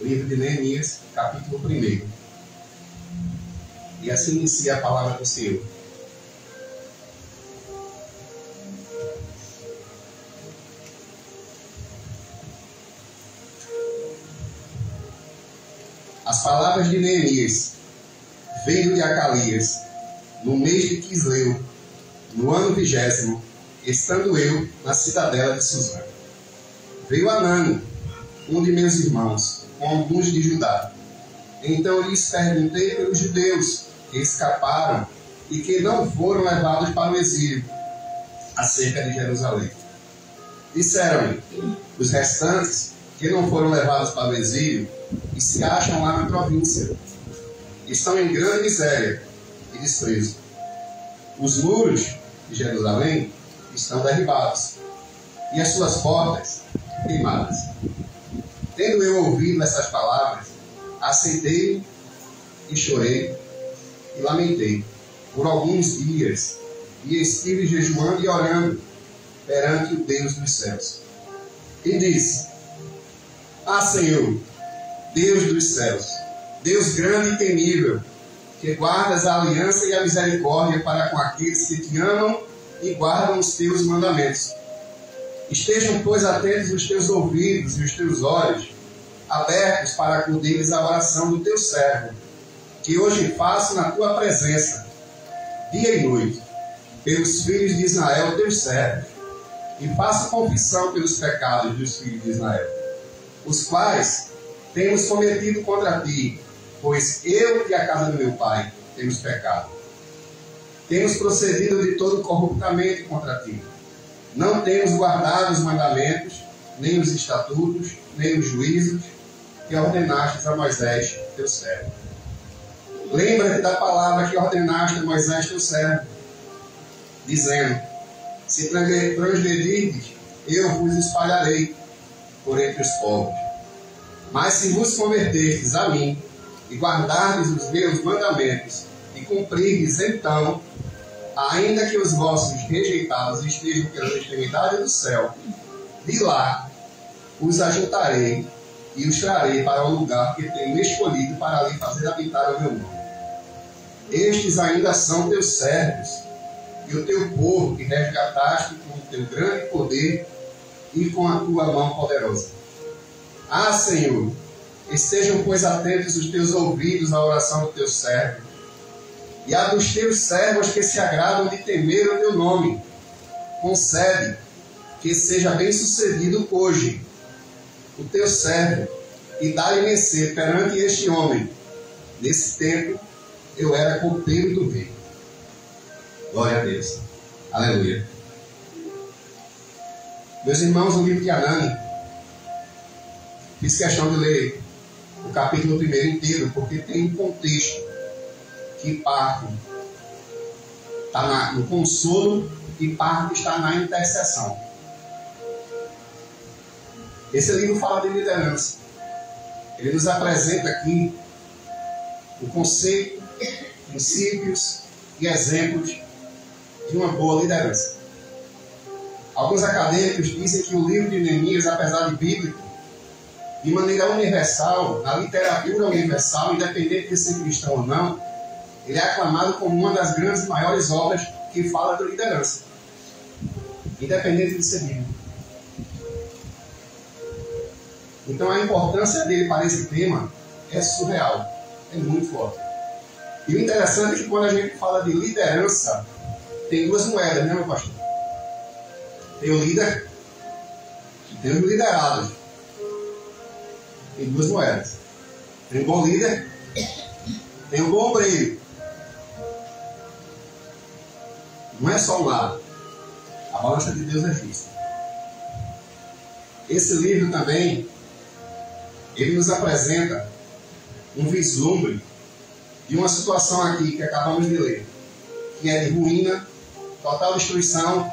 Livro de Neemias, capítulo 1. E assim inicia a palavra do Senhor. As palavras de Neemias, filho de Acalias, no mês de Quisleu, no ano 20º, estando eu na cidadela de Suzã. Veio Anani, um de meus irmãos, com alguns de Judá. Então lhes perguntei pelos judeus que escaparam e que não foram levados para o exílio, acerca de Jerusalém. Disseram-me, os restantes que não foram levados para o exílio e se acham lá na província, estão em grande miséria e desprezo. Os muros de Jerusalém estão derribados e as suas portas queimadas. Tendo eu ouvido essas palavras, assentei e chorei e lamentei por alguns dias, e estive jejuando e orando perante o Deus dos céus. E disse: Ah, Senhor, Deus dos céus, Deus grande e temível, que guardas a aliança e a misericórdia para com aqueles que te amam e guardam os teus mandamentos. Estejam, pois, atentos os teus ouvidos e os teus olhos abertos para acudir a oração do teu servo, que hoje faço na tua presença, dia e noite, pelos filhos de Israel, teus servos, e faço confissão pelos pecados dos filhos de Israel, os quais temos cometido contra ti, pois eu e a casa do meu pai temos pecado. Temos procedido de todo corruptamente contra ti. Não temos guardado os mandamentos, nem os estatutos, nem os juízos que ordenaste a Moisés, teu servo. Lembra-te da palavra que ordenaste a Moisés, teu servo, dizendo: Se transgredirdes, eu vos espalharei por entre os povos. Mas se vos converterdes a mim e guardardes os meus mandamentos e cumprirdes, então, ainda que os vossos rejeitados estejam pela extremidade do céu, de lá os ajuntarei e os trarei para o lugar que tenho escolhido para ali fazer habitar o meu nome. Estes ainda são teus servos e o teu povo que resgataste com o teu grande poder e com a tua mão poderosa. Ah, Senhor, estejam, pois, atentos os teus ouvidos à oração do teu servo e a dos teus servos que se agradam de temer o teu nome. Concede que seja bem sucedido hoje o teu servo, e dá-lhe mercê perante este homem. Nesse tempo eu era copeiro do rei. Glória a Deus. Aleluia. Meus irmãos, o livro de Anani, fiz questão de ler o capítulo 1 inteiro, porque tem um contexto que parte está no consolo e parte está na intercessão. Esse livro fala de liderança. Ele nos apresenta aqui o conceito, princípios e exemplos de uma boa liderança. Alguns acadêmicos dizem que o livro de Neemias, apesar de bíblico, de maneira universal, na literatura universal, independente de ser cristão ou não, ele é aclamado como uma das grandes e maiores obras que fala de liderança, independente de ser bíblico. Então a importância dele para esse tema é surreal, é muito forte. E o interessante é que quando a gente fala de liderança, tem duas moedas, né, meu pastor? Tem o líder e tem os liderados. Tem duas moedas. Tem o bom líder, tem o bom obreiro. Não é só um lado. A balança de Deus é justa. Esse livro também, ele nos apresenta um vislumbre de uma situação aqui que acabamos de ler, que é de ruína, total destruição,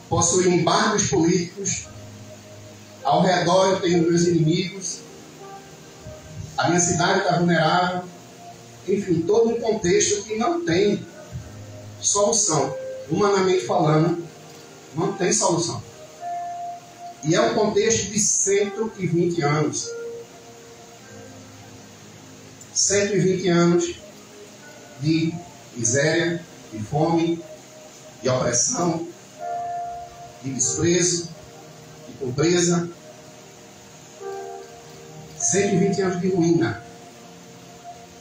possui embargos políticos, ao redor eu tenho meus inimigos, a minha cidade está vulnerável, enfim, todo um contexto que não tem solução. Humanamente falando, não tem solução. E é um contexto de 120 anos. 120 anos de miséria, de fome, de opressão, de desprezo, de pobreza. 120 anos de ruína.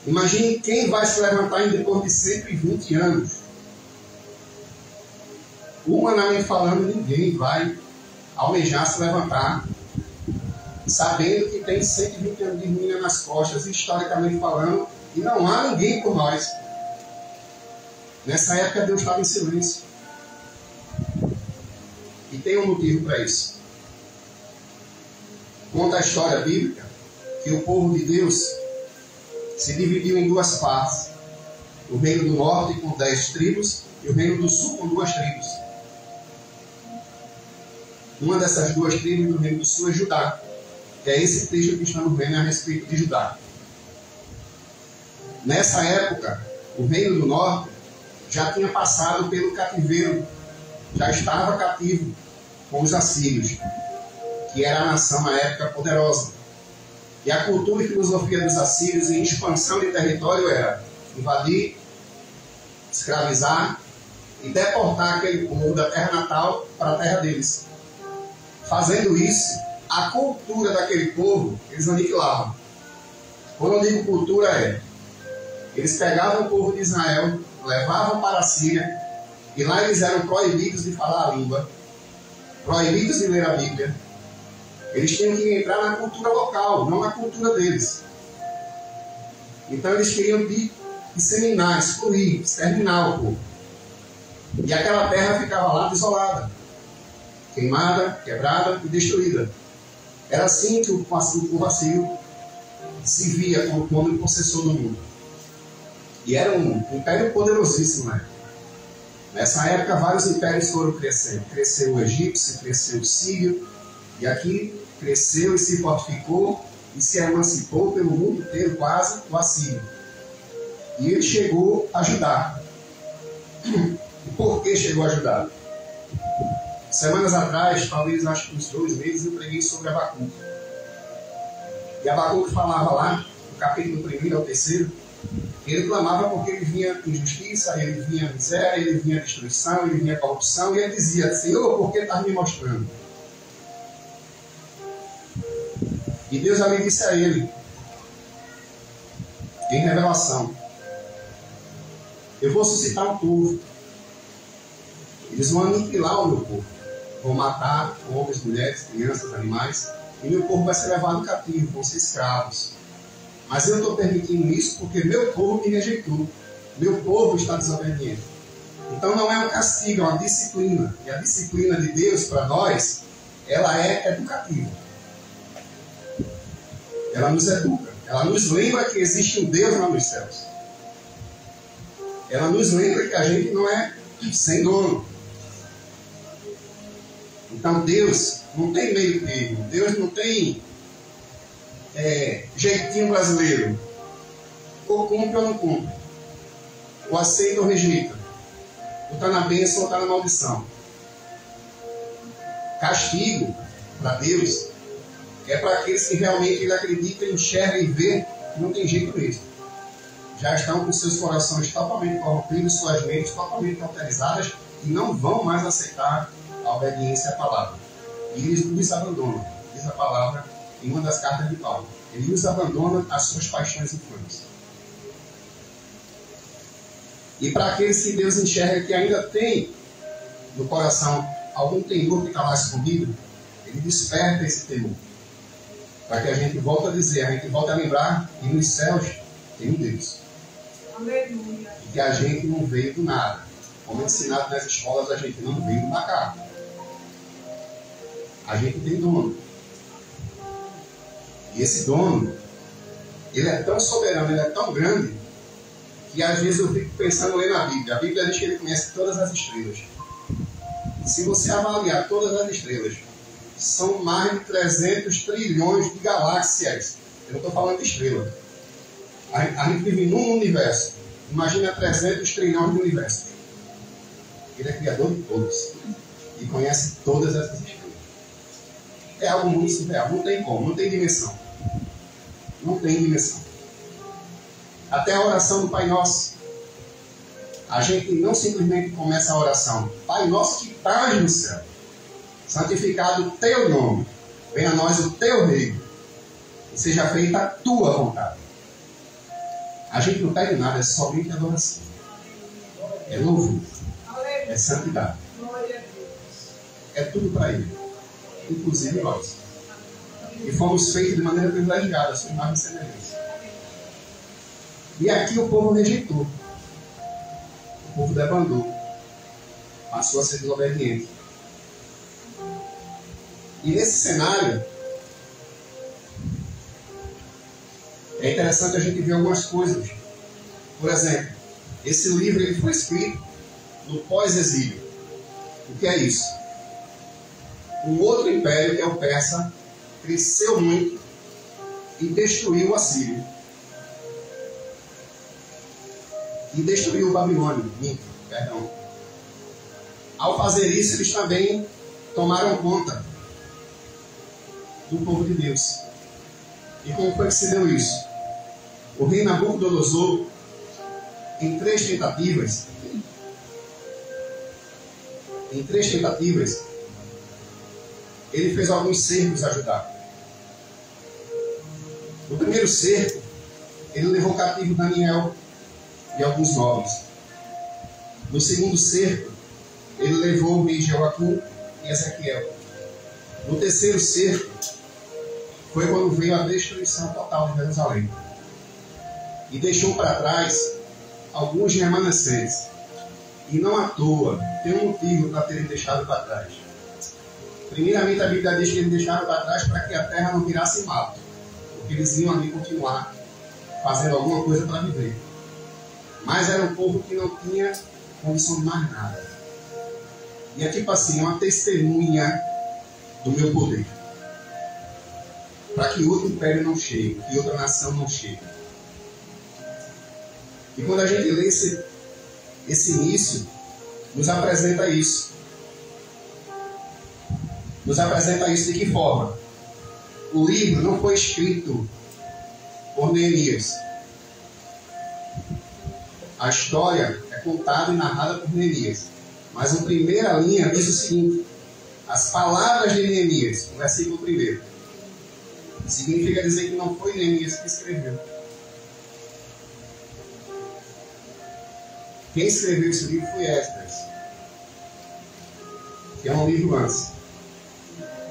Imagine quem vai se levantar depois de 120 anos. Humanamente falando, ninguém vai almejar se levantar, sabendo que tem 120 anos de ruína nas costas, historicamente falando, e não há ninguém por nós. Nessa época, Deus estava em silêncio. E tem um motivo para isso. Conta a história bíblica que o povo de Deus se dividiu em duas partes. O reino do norte com 10 tribos e o reino do sul com 2 tribos. Uma dessas 2 tribos do reino do sul é Judá. Que é esse texto que estamos vendo a respeito de Judá. Nessa época, o reino do norte já tinha passado pelo cativeiro. Já estava cativo com os assírios, que era a nação na época poderosa. E a cultura e filosofia dos assírios em expansão de território era invadir, escravizar e deportar aquele povo da terra natal para a terra deles. Fazendo isso, a cultura daquele povo, eles aniquilavam. Quando eu digo cultura eles pegavam o povo de Israel, levavam para a Síria, e lá eles eram proibidos de falar a língua, proibidos de ler a Bíblia. Eles tinham que entrar na cultura local, não na cultura deles. Então eles queriam disseminar, excluir, exterminar o povo. E aquela terra ficava lá desolada, queimada, quebrada e destruída. Era assim que o povo assírio se via como o possessor do mundo. E era um império poderosíssimo, né? Nessa época, vários impérios foram crescendo. Cresceu o egípcio, cresceu o sírio, e aqui cresceu e se fortificou e se emancipou pelo mundo inteiro, quase, o assírio. E ele chegou a Judá. E por que chegou a Judá? Semanas atrás, talvez acho que uns 2 meses, eu preguei sobre Abacuque. E Abacuque falava lá, no capítulo 1 ao 3, ele clamava porque ele vinha injustiça, ele vinha miséria, ele vinha destruição, ele vinha corrupção, e ele dizia: Senhor, por que estás me mostrando? E Deus ali disse a ele, em revelação: eu vou suscitar um povo, eles vão aniquilar o meu povo, vão matar homens, mulheres, crianças, animais, e meu povo vai ser levado cativo, vão ser escravos. Mas eu estou permitindo isso porque meu povo me rejeitou. Meu povo está desobediente. Então não é um castigo, é uma disciplina. E a disciplina de Deus para nós, ela é educativa. Ela nos educa. Ela nos lembra que existe um Deus lá nos céus. Ela nos lembra que a gente não é sem dono. Então Deus não tem meio termo. Deus não tem jeitinho brasileiro. Ou cumpre ou não cumpre. Ou aceita ou rejeita. Ou está na bênção ou está na maldição. Castigo para Deus é para aqueles que realmente ele acredita, enxerga e vê que não tem jeito mesmo. Já estão com seus corações totalmente corrompidos, suas mentes totalmente cauterizadas e não vão mais aceitar a obediência à palavra. E eles nos abandonam, diz a palavra em uma das cartas de Paulo. Ele nos abandona às suas paixões infames. E para aqueles que Deus enxerga que ainda tem no coração algum temor que está lá escondido, ele desperta esse temor. Para que a gente volte a dizer, a gente volte a lembrar que nos céus tem um Deus. Aleluia. E que a gente não veio do nada. Como ensinado nas escolas, a gente não veio do macaco. A gente tem dono. E esse dono, ele é tão soberano, ele é tão grande, que às vezes eu fico pensando lendo a Bíblia. A Bíblia diz que ele conhece todas as estrelas. Se você avaliar todas as estrelas, são mais de 300 trilhões de galáxias. Eu não estou falando de estrela. A gente vive num universo. Imagina 300 trilhões de universos. Ele é criador de todos. E conhece todas essas estrelas. é algo muito surreal. Não tem como, não tem dimensão. Não tem dimensão. Até a oração do Pai Nosso. A gente não simplesmente começa a oração. Pai Nosso que estás no céu. Santificado o teu nome. Venha a nós o teu reino. E seja feita a tua vontade. A gente não pede nada, é somente adoração. É louvor. É santidade. É tudo para Ele. Inclusive nós. E fomos feitos de maneira privilegiada, sua imagem e semelhança. E aqui o povo rejeitou. O povo debandou. Passou a ser desobediente. E nesse cenário, é interessante a gente ver algumas coisas. Por exemplo, esse livro ele foi escrito no pós-exílio. O que é isso? Um outro império, que é o persa, cresceu muito e destruiu o assírio. E destruiu o babilônio. Perdão. Ao fazer isso, eles também tomaram conta do povo de Deus. E como foi que se deu isso? O rei Nabucodonosor, em três tentativas, ele fez alguns cercos ajudar. No primeiro cerco, ele levou cativo Daniel e alguns nobres. No segundo cerco, ele levou o rei Joaquim e Ezequiel. No terceiro cerco, foi quando veio a destruição total de Jerusalém. E deixou para trás alguns remanescentes. E não à toa, tem um motivo para terem deixado para trás. Primeiramente, a Bíblia diz que eles deixaram para trás para que a terra não virasse mato. Porque eles iam ali continuar fazendo alguma coisa para viver. Mas era um povo que não tinha condição de mais nada. E é tipo assim, uma testemunha do meu poder. Para que outro império não chegue, que outra nação não chegue. E quando a gente lê esse início, nos apresenta isso. Nos apresenta isso de que forma? O livro não foi escrito por Neemias. A história é contada e narrada por Neemias. Mas a primeira linha diz o seguinte: as palavras de Neemias, no versículo 1, significa dizer que não foi Neemias que escreveu. Quem escreveu esse livro foi Esdras, que é um livro antes.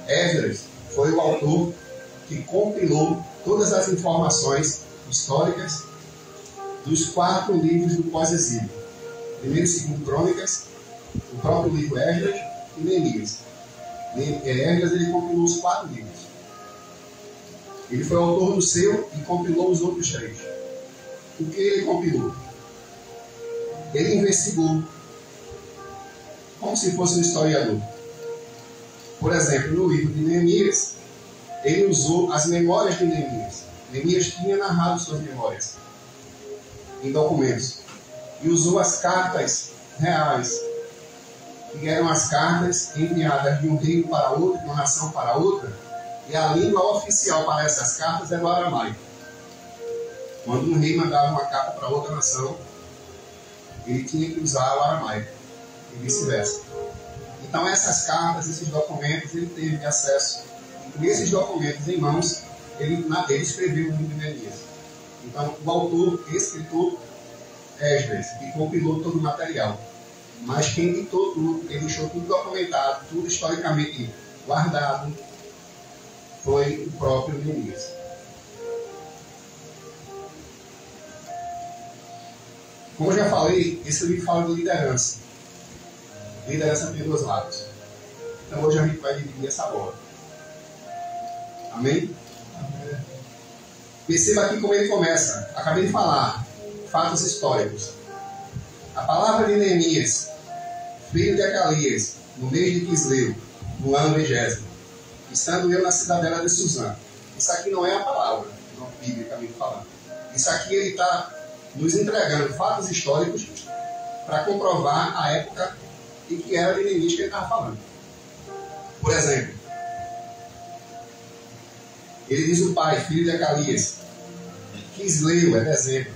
Esdras foi o autor que compilou todas as informações históricas dos 4 livros do pós-exílio. Primeiro e segundo Crônicas, o próprio livro Esdras e Neemias. Esdras ele compilou os 4 livros. Ele foi o autor do seu e compilou os outros 3. O que ele compilou? Ele investigou como se fosse um historiador. Por exemplo, no livro de Neemias, ele usou as memórias de Neemias. Neemias tinha narrado suas memórias em documentos. E usou as cartas reais, que eram as cartas enviadas de um reino para outro, de uma nação para outra. E a língua oficial para essas cartas era o aramaico. Quando um rei mandava uma carta para outra nação, ele tinha que usar o aramaico, e vice-versa. Então essas cartas, esses documentos, ele teve acesso. E com esses documentos em mãos, ele escreveu o livro de Neemias. Então o autor, escritor, Esdras, que compilou todo o material. Mas quem editou tudo, ele deixou tudo documentado, tudo historicamente guardado, foi o próprio Neemias. Como eu já falei, esse livro fala de liderança. Liderança tem 2 lados. Então hoje a gente vai dividir essa bola. Amém? Amém. Perceba aqui como ele começa. Acabei de falar. Fatos históricos. A palavra de Neemias, filho de Acalias, no mês de Quisleu, no ano 20º, estando eu na cidadela de Suzã. Isso aqui não é a palavra, não biblicamente falando. Isso aqui ele está nos entregando fatos históricos para comprovar a época em que era de Neemias que ele estava falando. Por exemplo, Ele diz o pai, filho de Acalias. Quisleu é dezembro.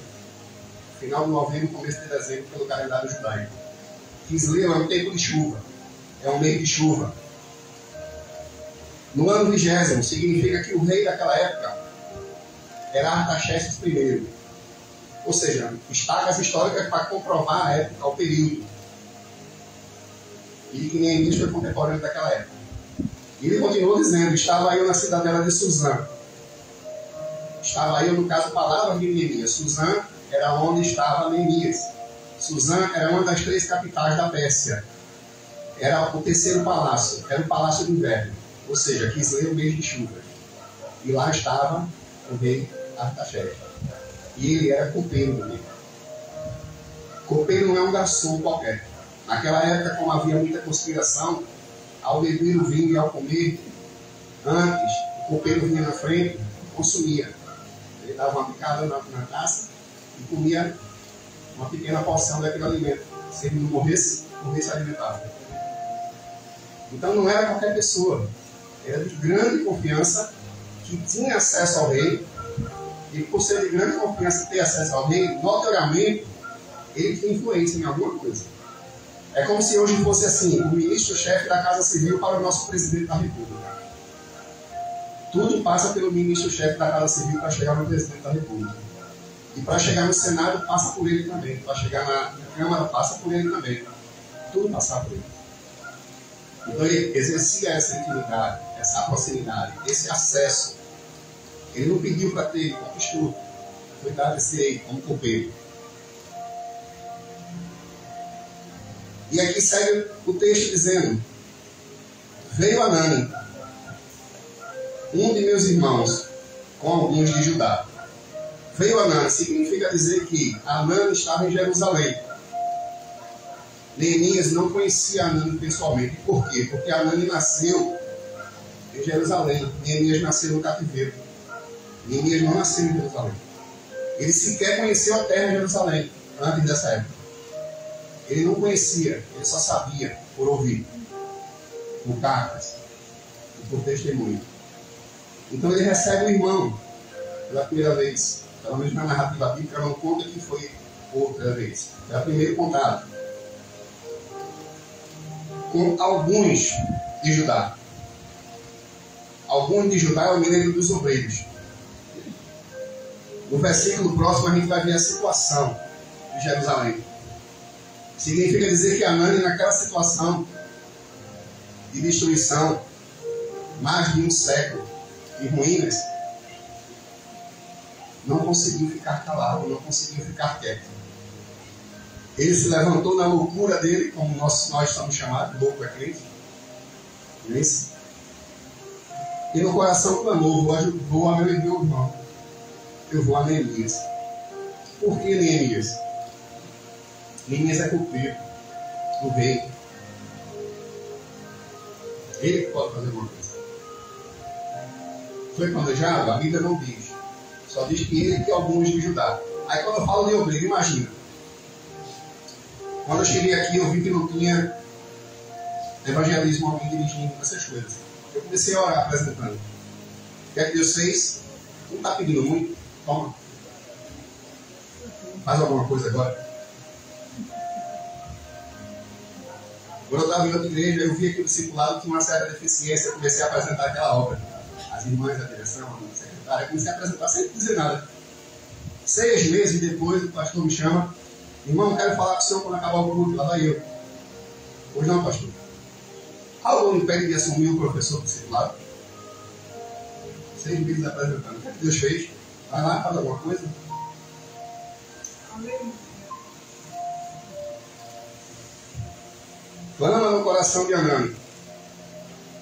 Final de novembro, começo de dezembro, pelo calendário judaico. Quisleu é um tempo de chuva. É um mês de chuva. No ano 20º, significa que o rei daquela época era Artaxerxes I. Ou seja, estacas históricas para comprovar a época, o período. E que Neemias foi contemporâneo daquela época. E ele continuou dizendo, estava eu na cidadela de Suzã. Estava eu, no caso, palavras de Neemias. Suzã era onde estava Neemias. Suzã era uma das 3 capitais da Pérsia. Era o terceiro palácio, era o palácio do inverno. Ou seja, Quisleu, mês de chuva. E lá estava o rei Artaxerxes. E ele era copeiro do rei. Copeiro não é um garçom qualquer. Naquela época, como havia muita conspiração, ao beber o vinho e ao comer, antes, o copeiro vinha na frente e consumia. Ele dava uma picada na taça e comia uma pequena porção daquele alimento. Se ele não morresse alimentado. Então não era qualquer pessoa. Era de grande confiança, que tinha acesso ao rei. E por ser de grande confiança e ter acesso ao rei, notoriamente, ele tinha influência em alguma coisa. É como se hoje fosse assim, o ministro-chefe da Casa Civil para o nosso presidente da República. Tudo passa pelo ministro-chefe da Casa Civil para chegar no presidente da República. E para chegar no Senado, passa por ele também. Para chegar na Câmara, passa por ele também. Tudo passa por ele. Então ele exercia essa intimidade, essa proximidade, esse acesso. Ele não pediu para ter, ele conquistou. Foi dado esse rei como copeiro. E aqui segue o texto dizendo: veio Anani, um de meus irmãos, com alguns de Judá. Veio Anani significa dizer que Anani estava em Jerusalém. Neemias não conhecia Anani pessoalmente. Por quê? Porque Anani nasceu em Jerusalém. Neemias nasceu no cativeiro. Neemias não nasceu em Jerusalém. Ele sequer conheceu a terra de Jerusalém antes dessa época. Ele não conhecia, ele só sabia por ouvir, por cartas e por testemunho. Então ele recebe o irmão pela primeira vez. Pelo menos na narrativa bíblica não conta que foi outra vez. É o primeiro contato com alguns de Judá. Alguns de Judá é o milênio dos obreiros. No versículo próximo a gente vai ver a situação de Jerusalém. Significa dizer que Anani, naquela situação de destruição, mais de um século de ruínas, não conseguiu ficar calado, não conseguiu ficar quieto. Ele se levantou na loucura dele, como nós estamos chamados, louco é crente. Não é isso? E no coração clamou: vou a meu irmão, eu vou a Neemias. Por que Neemias? Neemias é copeiro do rei. Ele pode fazer uma coisa. Foi planejado? A Bíblia não diz. Só diz que ele e alguns de Judá. Aí quando eu falo de obreiro, imagina. Quando eu cheguei aqui, eu vi que não tinha evangelismo, alguém dirigindo essas coisas. Eu comecei a orar apresentando. O que é que Deus fez? Não está pedindo muito? Toma. Faz alguma coisa agora. Quando eu estava em outra igreja, eu vi que o discipulado tinha uma certa deficiência. Eu comecei a apresentar aquela obra. As irmãs da direção, a secretária, eu comecei a apresentar sem dizer nada. 6 meses depois, o pastor me chama: irmão, quero falar com o senhor quando acabar o culto. Lá vai eu. Pois não, pastor. Algo me impede de assumir o professor do discipulado? 6 meses apresentando. O que é que Deus fez? Vai lá, faz alguma coisa. Amém. Clama no coração de Anani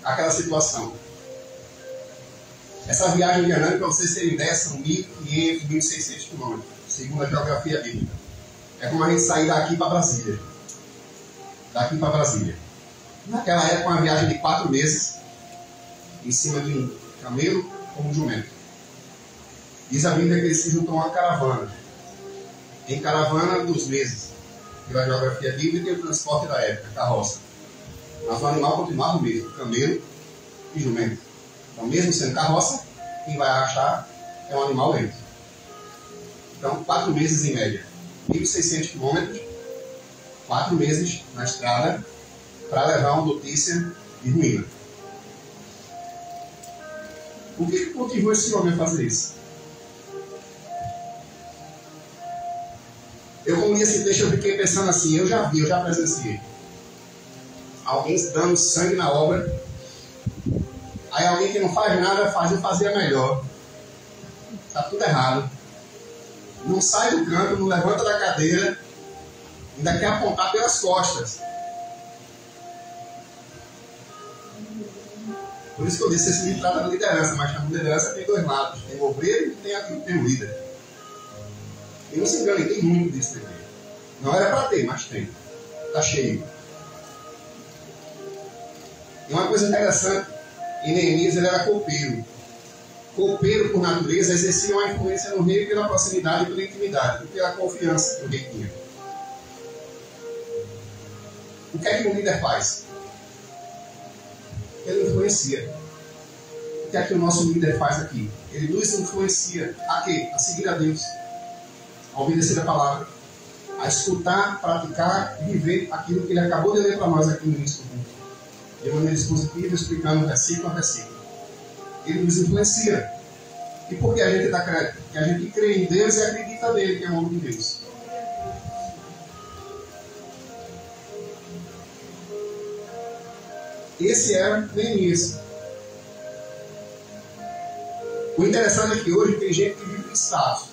aquela situação. Essa viagem de Anani, para vocês terem ideia, são 1.500, 1.600 quilômetros, segundo a geografia bíblica. É como a gente sair daqui para Brasília. Daqui para Brasília. Naquela época, uma viagem de 4 meses, em cima de um camelo ou um jumento. Diz a Bíblia que eles se juntam a uma caravana. Em caravana dos meses. Pela geografia bíblica e o transporte da época, carroça. Mas o animal continuava o mesmo, camelo e jumento. Então, mesmo sendo carroça, quem vai achar é um animal lento. Então, 4 meses em média. 1.600 quilômetros, 4 meses na estrada para levar uma notícia de ruína. O que motivou esse homem a fazer isso? Eu, quando li esse texto, eu fiquei pensando assim, eu já presenciei. Alguém dando sangue na obra, aí alguém que não faz nada fazia melhor. Está tudo errado. Não sai do canto, não levanta da cadeira, ainda quer apontar pelas costas. Por isso que eu disse, esse livro trata da liderança, mas a liderança tem 2 lados. Tem o obreiro e tem o líder. E não se engane, tem muito disso na igreja. Não era para ter, mas tem. Está cheio. E uma coisa interessante, em Neemias ele era copeiro. Copeiro, por natureza, exercia uma influência no rei pela proximidade e pela intimidade, e pela confiança que o rei tinha. O que é que o líder faz? Ele influencia. O que é que o nosso líder faz aqui? Ele nos influencia a quê? A seguir a Deus, a obedecer a palavra, a escutar, praticar e viver aquilo que ele acabou de ler para nós aqui no início do culto, de maneira expositiva, explicando versículo a versículo. Ele nos influencia. E porque a gente crê em Deus e acredita nele, que é o nome de Deus. Esse era Neemias. O interessante é que hoje tem gente que vive em status.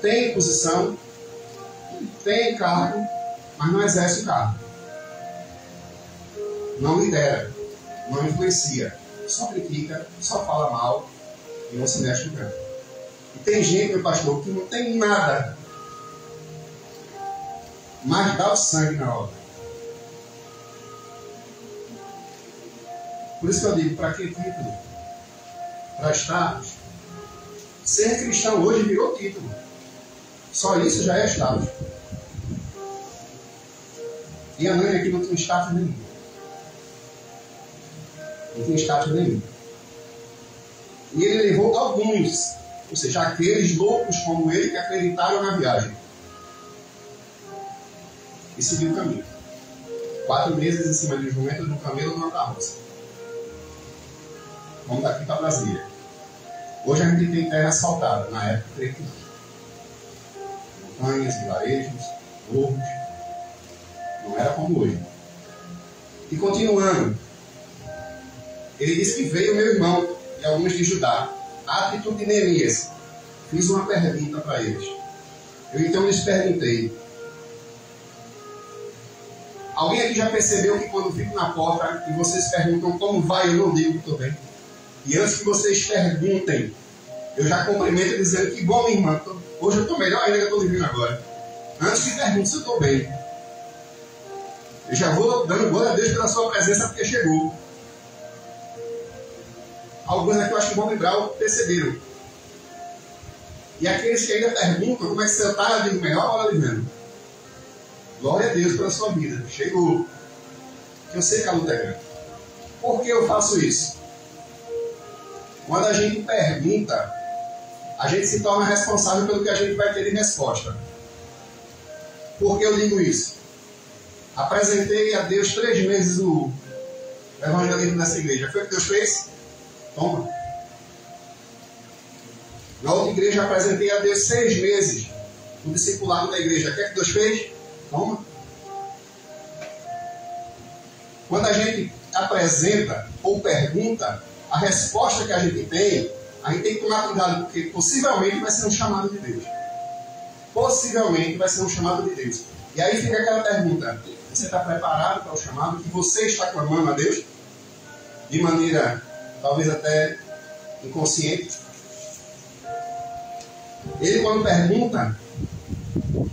Tem posição, tem cargo, mas não exerce o cargo. Não lidera, não influencia, só critica, só fala mal e não se mexe no canto. E tem gente, meu pastor, que não tem nada, mas dá o sangue na obra. Por isso que eu digo, para que título? Para status. Ser cristão hoje virou título. Só isso já é status. E a mãe aqui não tem status nenhum. Não tem status nenhum. E ele levou alguns, ou seja, aqueles loucos como ele que acreditaram na viagem. E seguiu o caminho. 4 meses em cima de um jumento, de um camelo numa carroça. Vamos daqui para Brasília. Hoje a gente tem terra asfaltada, na época creio que montanhas, vilarejos, morros. Não era como hoje. E continuando, ele disse que veio meu irmão e alguns de Judá. A atitude de Neemias. Fiz uma pergunta para eles. Eu então lhes perguntei. Alguém aqui já percebeu que quando fico na porta e vocês perguntam como vai, eu não digo que estou bem? E antes que vocês perguntem, eu já cumprimento dizendo que bom, minha irmã, hoje eu estou melhor ainda que eu estou vivendo agora. Antes que perguntem se eu estou bem. Eu já vou dando glória a Deus pela sua presença porque chegou. Alguns aqui eu acho que vão lembrar ou perceberam. E aqueles que ainda perguntam como é que você está, eu digo melhor hora vivendo. Glória a Deus pela sua vida. Chegou. Que eu sei que a luta é grande. Por que eu faço isso? Quando a gente pergunta, a gente se torna responsável pelo que a gente vai ter de resposta. Por que eu digo isso? Apresentei a Deus 3 meses o evangelismo nessa igreja. Foi o que Deus fez? Toma. Na outra igreja apresentei a Deus 6 meses o discipulado da igreja. O que é que Deus fez? Toma. Quando a gente apresenta ou pergunta, a resposta que a gente tem que tomar cuidado, porque possivelmente vai ser um chamado de Deus. Possivelmente vai ser um chamado de Deus. E aí fica aquela pergunta: você está preparado para o chamado que você está clamando a Deus? De maneira, talvez até inconsciente. Ele quando pergunta,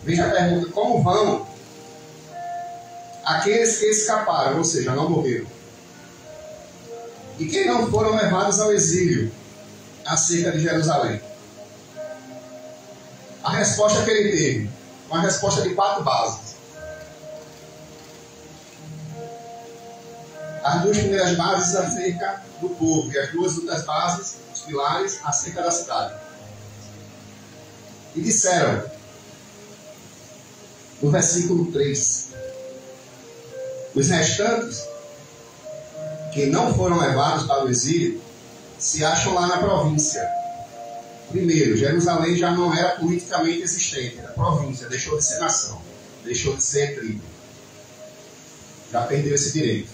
veja a pergunta: como vão aqueles que escaparam, ou seja, não morreram? E que não foram levados ao exílio acerca de Jerusalém? A resposta que ele teve, uma resposta de 4 bases. As 2 primeiras bases acerca do povo e as duas das bases, os pilares, acerca da cidade. E disseram, no versículo 3, os restantes que não foram levados para o exílio se acham lá na província. Primeiro, Jerusalém já não era politicamente existente, era província, deixou de ser nação, deixou de ser tribo. Já perdeu esse direito.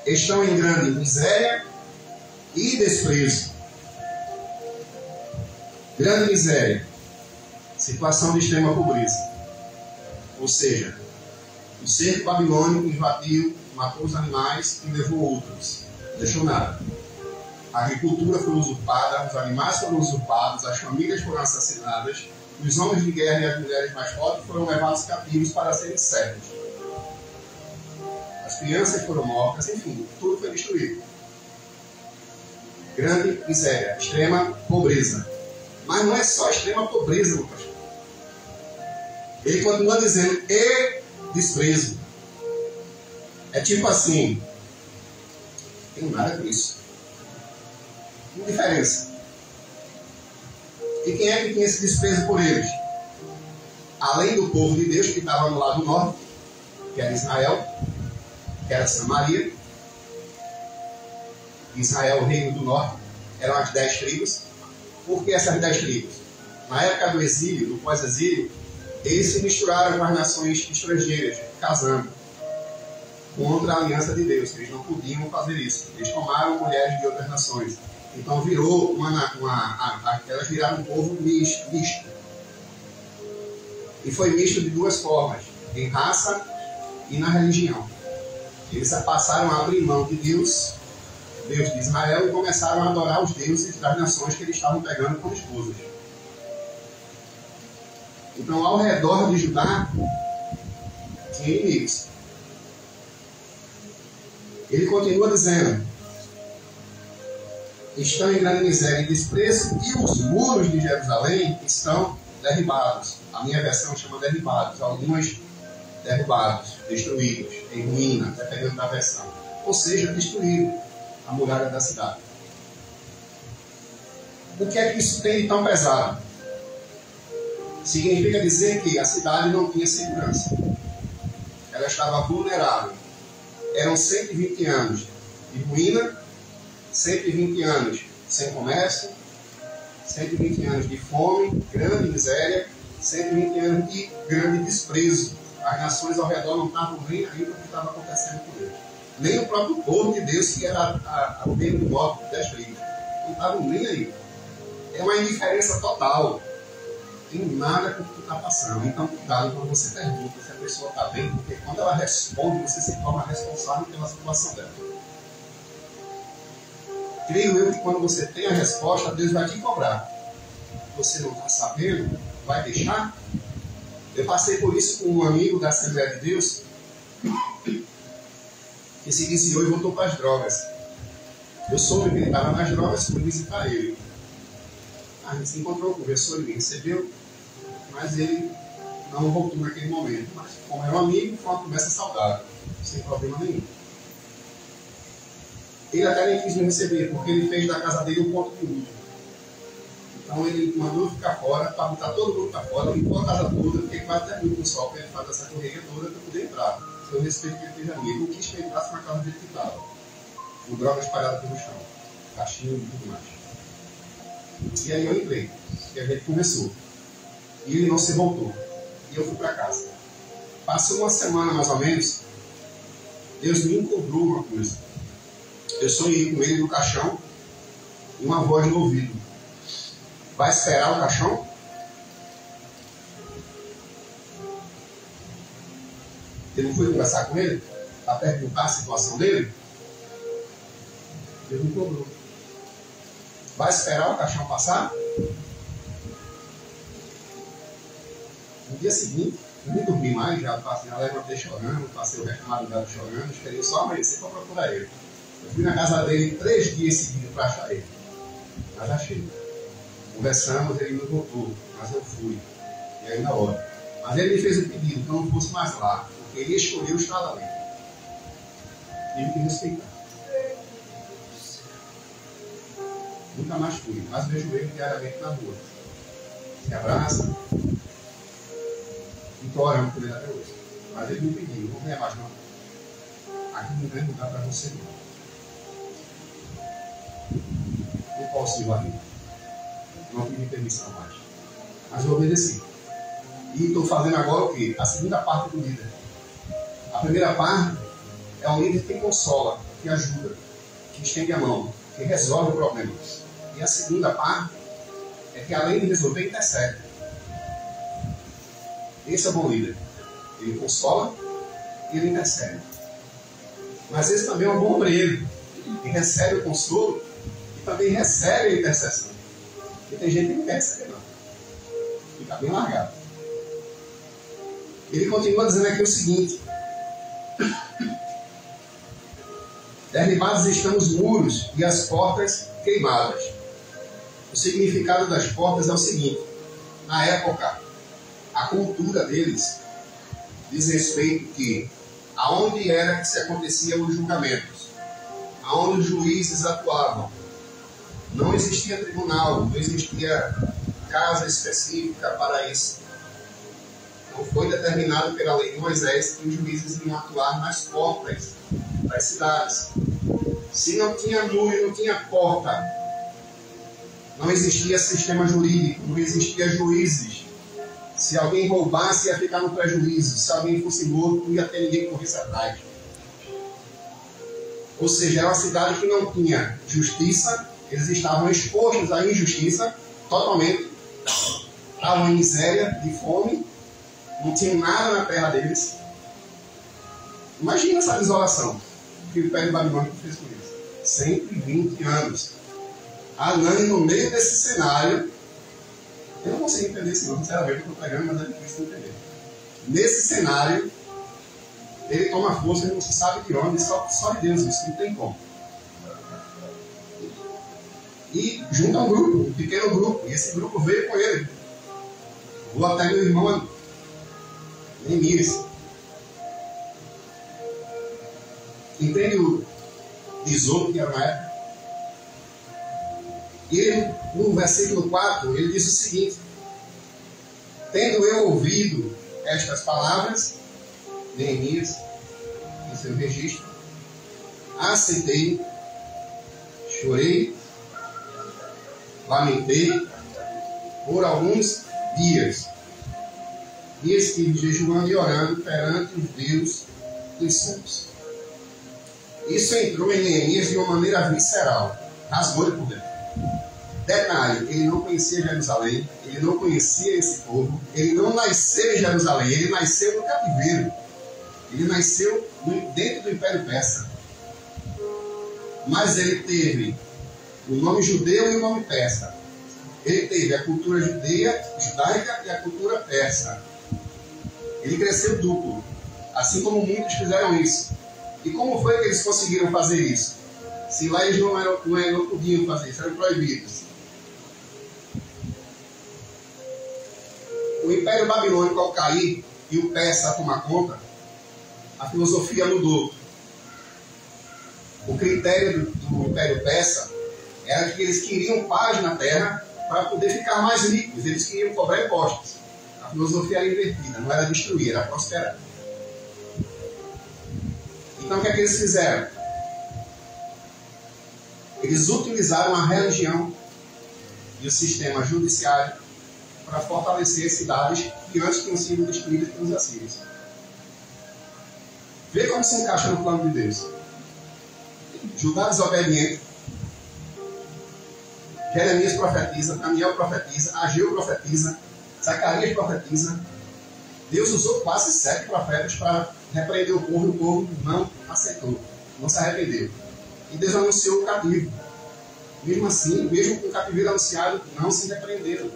Estão em grande miséria e desprezo. Grande miséria, situação de extrema pobreza. Ou seja, o cerco babilônico invadiu, matou os animais e levou outros. Não deixou nada. A agricultura foi usurpada, os animais foram usurpados, as famílias foram assassinadas, os homens de guerra e as mulheres mais fortes foram levados cativos para serem servos. As crianças foram mortas, enfim, tudo foi destruído. Grande miséria, extrema pobreza. Mas não é só extrema pobreza, meu pastor. Ele continua dizendo, e desprezo. É tipo assim, não tem nada com isso. Indiferença. E quem é que tinha esse desprezo por eles? Além do povo de Deus que estava no lado norte, que era Israel, que era Samaria. Israel, o reino do norte, eram as 10 tribos. Por que essas 10 tribos? Na época do exílio, do pós-exílio, eles se misturaram com as nações estrangeiras, casando contra a aliança de Deus. Eles não podiam fazer isso. Eles tomaram mulheres de outras nações. Então virou elas viraram um povo misto. E foi misto de duas formas, em raça e na religião. Eles passaram a abrir mão de Deus, Deus de Israel, e começaram a adorar os deuses das nações que eles estavam pegando como esposas. Então, ao redor de Judá, tinha inimigos. Ele continua dizendo, estão em grande miséria e desprezo, e os muros de Jerusalém estão derribados. A minha versão chama derribados, algumas derrubados, destruídos, em ruína, dependendo da versão. Ou seja, destruído a muralha da cidade. O que é que isso tem de tão pesado? Significa dizer que a cidade não tinha segurança. Ela estava vulnerável. Eram 120 anos de ruína, 120 anos sem comércio, 120 anos de fome, grande miséria, 120 anos de grande desprezo. As nações ao redor não estavam nem aí o que estava acontecendo com eles. Nem o próprio povo de Deus, que era o reino do norte, 10 tribos. Não estavam nem aí. É uma indiferença total. Tem nada com o que está passando. Então, cuidado quando você pergunta se a pessoa está bem, porque quando ela responde, você se torna responsável pela situação dela. Creio eu que quando você tem a resposta, Deus vai te cobrar. Você não está sabendo, vai deixar? Eu passei por isso com um amigo da Assembleia de Deus que se iniciou e voltou para as drogas. Eu soube que ele estava nas drogas, fui visitar ele. A gente se encontrou, conversou, ele me recebeu, mas ele não voltou naquele momento. Mas como era um amigo, foi uma conversa saudável, sem problema nenhum. Ele até nem quis me receber, porque ele fez da casa dele um ponto de luta. Então ele mandou eu ficar fora, para botar todo mundo para fora, limpou a casa toda, fiquei quase 10 minutos no sol para ele fazer essa correria toda para eu poder entrar. Eu respeito que ele teve ali. Ele não quis que eu entrasse na casa dele que estava. Com droga espalhada pelo chão, caixinha e tudo mais. E aí eu entrei, e a gente começou. E ele não se voltou. E eu fui para casa. Passou uma semana mais ou menos, Deus me encobrou uma coisa. Eu sonhei com ele no caixão e uma voz no ouvido. Vai esperar o caixão? Eu não fui conversar com ele para perguntar a situação dele. Deus me cobrou. Vai esperar o caixão passar? No dia seguinte, eu nem dormi mais, já levantei chorando, passei o resto da madrugada chorando, esperei só amanhecer para procurar ele. Eu fui na casa dele 3 dias seguidos para achar ele. Mas achei. Conversamos, ele não voltou, mas eu fui. E aí na hora. Mas ele me fez um pedido que eu não fosse mais lá, porque ele escolheu estar ali. Tive que respeitar. Nunca mais fui, mas vejo ele diariamente na rua. Se abraça. E estou orando por ele até hoje. Mas ele me pediu, não venha mais não. Aqui não tem lugar para você não. Não posso ir ali. Não pedi permissão mais. Mas eu obedeci. E estou fazendo agora o quê? A segunda parte do líder. A primeira parte é um líder que consola, que ajuda, que estende a mão, que resolve o problema. E a segunda parte é que além de resolver, intercede. Esse é o bom líder. Ele consola e ele intercede. Mas esse também é um bom obreiro. Que recebe o consolo e também recebe a intercessão. Porque tem gente que não quer receber, não. Fica bem largado. Ele continua dizendo aqui o seguinte: derribados estão os muros e as portas queimadas. O significado das portas é o seguinte: na época, a cultura deles diz respeito que aonde era que se aconteciam os julgamentos, aonde os juízes atuavam, não existia tribunal, não existia casa específica para isso. Não foi determinado pela lei de Moisés que os juízes iam atuar nas portas das cidades. Se não tinha muro e não tinha porta, não existia sistema jurídico, não existia juízes. Se alguém roubasse, ia ficar no prejuízo. Se alguém fosse morto, não ia ter ninguém que corresse atrás. Ou seja, era uma cidade que não tinha justiça, eles estavam expostos à injustiça totalmente, estavam em miséria, de fome, não tinham nada na terra deles. Imagina essa desolação que o Império Babilônico fez com eles. 120 anos. Anani, no meio desse cenário, eu não consigo entender isso não, sinceramente, eu estou pregando, mas é difícil de entender. Nesse cenário, ele toma força, ele não se sabe de onde, só de Deus, isso não tem como. E junta um grupo, um pequeno grupo, e esse grupo veio com ele. Vou até meu irmão Neemias. Entende o tesouro que era na época? E ele, no versículo 4, ele diz o seguinte: tendo eu ouvido estas palavras, Neemias, em seu registro, aceitei, chorei, lamentei por alguns dias estive jejuando e orando perante os Deus dos santos. Isso entrou em Neemias de uma maneira visceral, rasgou-lhe por dentro. Detalhe, ele não conhecia Jerusalém, ele não conhecia esse povo, ele não nasceu em Jerusalém, ele nasceu no cativeiro, ele nasceu dentro do Império Persa. Mas ele teve o nome judeu e o nome persa. Ele teve a cultura judaica e a cultura persa. Ele cresceu duplo, assim como muitos fizeram isso. E como foi que eles conseguiram fazer isso? Se lá eles não podiam fazer isso, eram proibidos. O Império Babilônico, ao cair e o persa a tomar conta, a filosofia mudou. O critério do Império Persa era que eles queriam paz na terra para poder ficar mais ricos. Eles queriam cobrar impostos. A filosofia era invertida, não era destruir, era prosperar. Então o que é que eles fizeram? Eles utilizaram a religião e o sistema judiciário para fortalecer cidades que antes tinham sido destruídas pelos assírios. Vê como se encaixa no plano de Deus. Judá desobediente, Jeremias profetiza, Daniel profetiza, Ageu profetiza, Zacarias profetiza. Deus usou quase 7 profetas para repreender o povo, e o povo não aceitou, não se arrependeu. E Deus anunciou o cativo. Mesmo assim, mesmo com o cativeiro anunciado, não se repreenderam,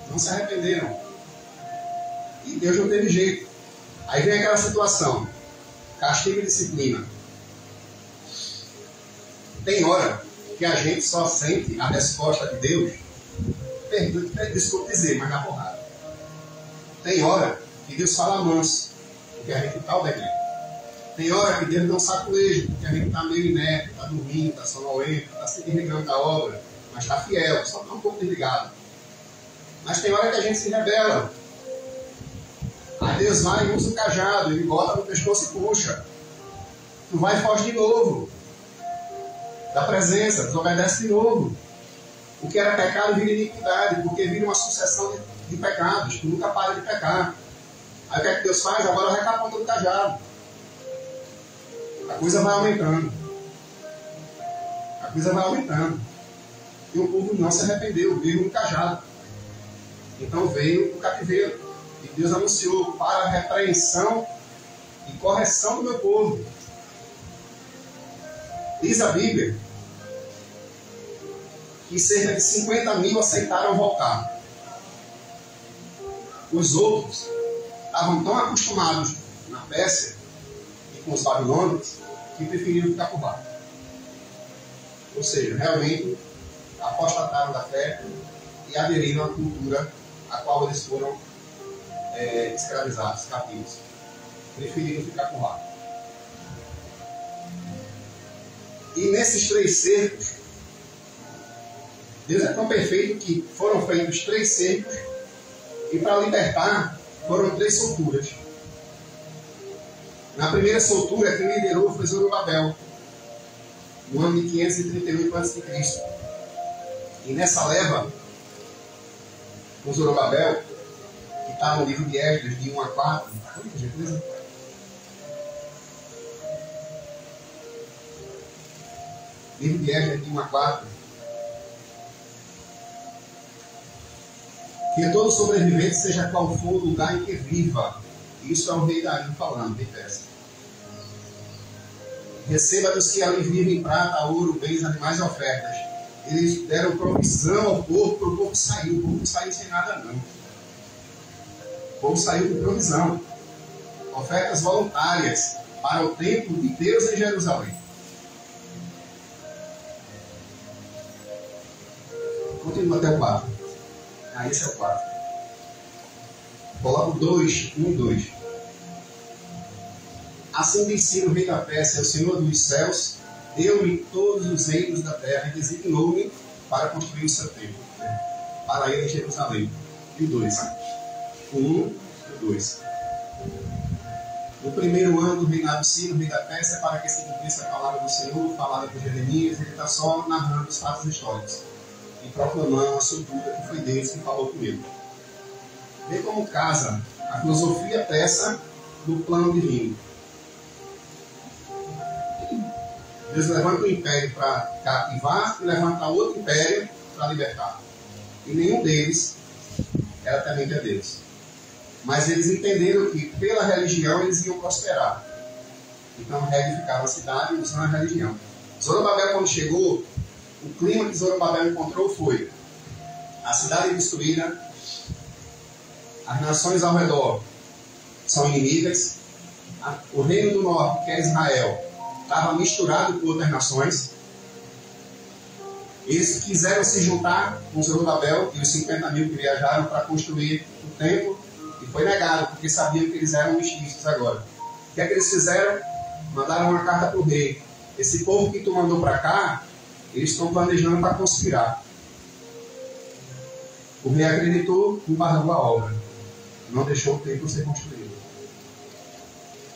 não se arrependeram. E Deus não teve jeito. Aí vem aquela situação: castigo e disciplina. Tem hora que a gente só sente a resposta de Deus, desculpa dizer, mas na porrada. Tem hora que Deus fala manso, porque a gente está obedecendo. Tem hora que Deus dá um saculejo, porque a gente está meio inerte, está dormindo, está sonolento, está se desligando da obra, mas está fiel, só está um pouco desligado. Mas tem hora que a gente se rebela. Aí Deus vai e usa o cajado, ele bota no pescoço e puxa. Tu vai e foge de novo da presença, desobedece de novo. O que era pecado vira iniquidade, porque vira uma sucessão de pecados, tu nunca para de pecar. Aí o que é que Deus faz? Agora arranca a ponta do cajado. A coisa vai aumentando. A coisa vai aumentando. E o povo não se arrependeu, veio no cajado. Então veio o cativeiro. E Deus anunciou para a repreensão e correção do meu povo. Diz a Bíblia que cerca de 50 mil aceitaram voltar. Os outros estavam tão acostumados na Pérsia e com os babilônios que preferiram ficar por lá. Ou seja, realmente apostataram da fé e aderiram à cultura a qual eles foram escravizados, cativos. Preferiram ficar por lá. E nesses 3 cercos, Deus é tão perfeito que foram feitos 3 cercos e para libertar foram 3 solturas. Na primeira soltura, quem liderou foi Zorobabel, no ano de 538 a.C. E nessa leva, com Zorobabel, que está no livro de Esdras, de 1 a 4, por gentileza. Livro de Esdras, de 1 a 4. Que todo sobrevivente, seja qual for o lugar em que viva. Isso é o rei Dario falando, rei Pérsia. Receba dos que ali vivem prata, ouro, bens, animais e ofertas. Eles deram provisão ao povo, para o povo saiu. O povo não saiu sem nada, não. O povo saiu com provisão. Ofertas voluntárias para o templo de Deus em Jerusalém. Continua até o 4. Esse é o 4. Coloca o 2, 1 e 2. Assim disse o rei da Pérsia, o Senhor dos céus, deu-me todos os reinos da terra e designou-me para construir o seu templo, para ir em Jerusalém. E o 2. O 1 e o 2. No primeiro ano do reinado de Ciro, rei da Pérsia, para que se cumprisse a palavra do Senhor, falada por Jeremias, ele está só narrando os fatos históricos e proclamando a soltura que foi Deus que falou comigo. Vê como casa a filosofia persa do plano divino. Deus levanta um império para cativar e levanta outro império para libertar. E nenhum deles era temente a Deus. Mas eles entenderam que pela religião eles iam prosperar. Então reedificaram a cidade usando a religião. Zorobabel, quando chegou, o clima que Zorobabel encontrou foi a cidade destruída, as nações ao redor são inimigas, o reino do norte, que é Israel, estava misturado com outras nações. Eles quiseram se juntar com Zorobabel e os 50 mil que viajaram para construir o templo, e foi negado, porque sabiam que eles eram mestiços agora. O que é que eles fizeram? Mandaram uma carta para o rei. Esse povo que tu mandou para cá, eles estão planejando para conspirar. O rei acreditou e embargou a obra. Não deixou o templo ser construído.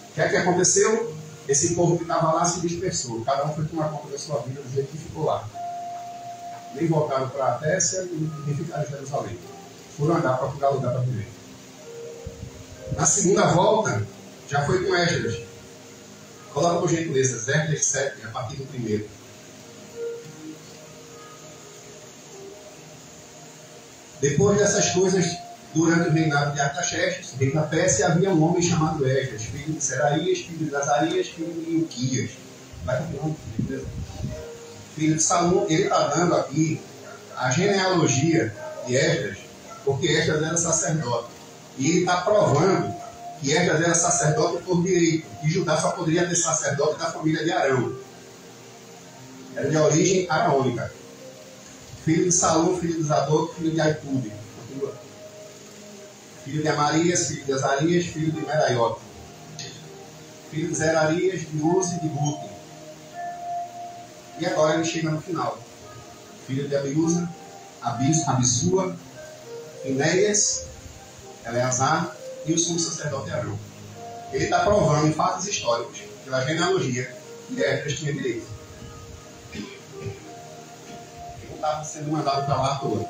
O que é que aconteceu? Esse povo que estava lá se dispersou. Cada um foi tomar conta da sua vida do jeito que ficou lá. Nem voltaram para a Pérsia e nem ficaram em Jerusalém. Foram andar para procurar lugar para viver. Na segunda volta, já foi com Esdras. Coloca por gentileza, Esdras 7, a partir do 1º. Depois dessas coisas, durante o reinado de Artaxerxes, rei da Pérsia, havia um homem chamado Esdras, filho de Seraías, filho de Azarias, filho de Ilquias. Vai continuar, beleza? Filho de Salom. Ele está dando aqui a genealogia de Esdras, porque Esdras era sacerdote. E ele está provando que Esdras era sacerdote por direito, que Judá só poderia ter sacerdote da família de Arão. Era de origem araônica. Filho de Salom, filho de Zadok, filho de Aitube. Filho de Amarias, filho de Azarias, filho de Meraiot. filho de Zerarias, de Uzi, de Buque. E agora ele chega no final. Filho de Abiúza, Abissua, Finéias, Eleazar e o sumo sacerdote Arão. Ele está provando em fatos históricos, pela genealogia, que Esdras tinha direito. Ele não estava sendo mandado para lá à toa.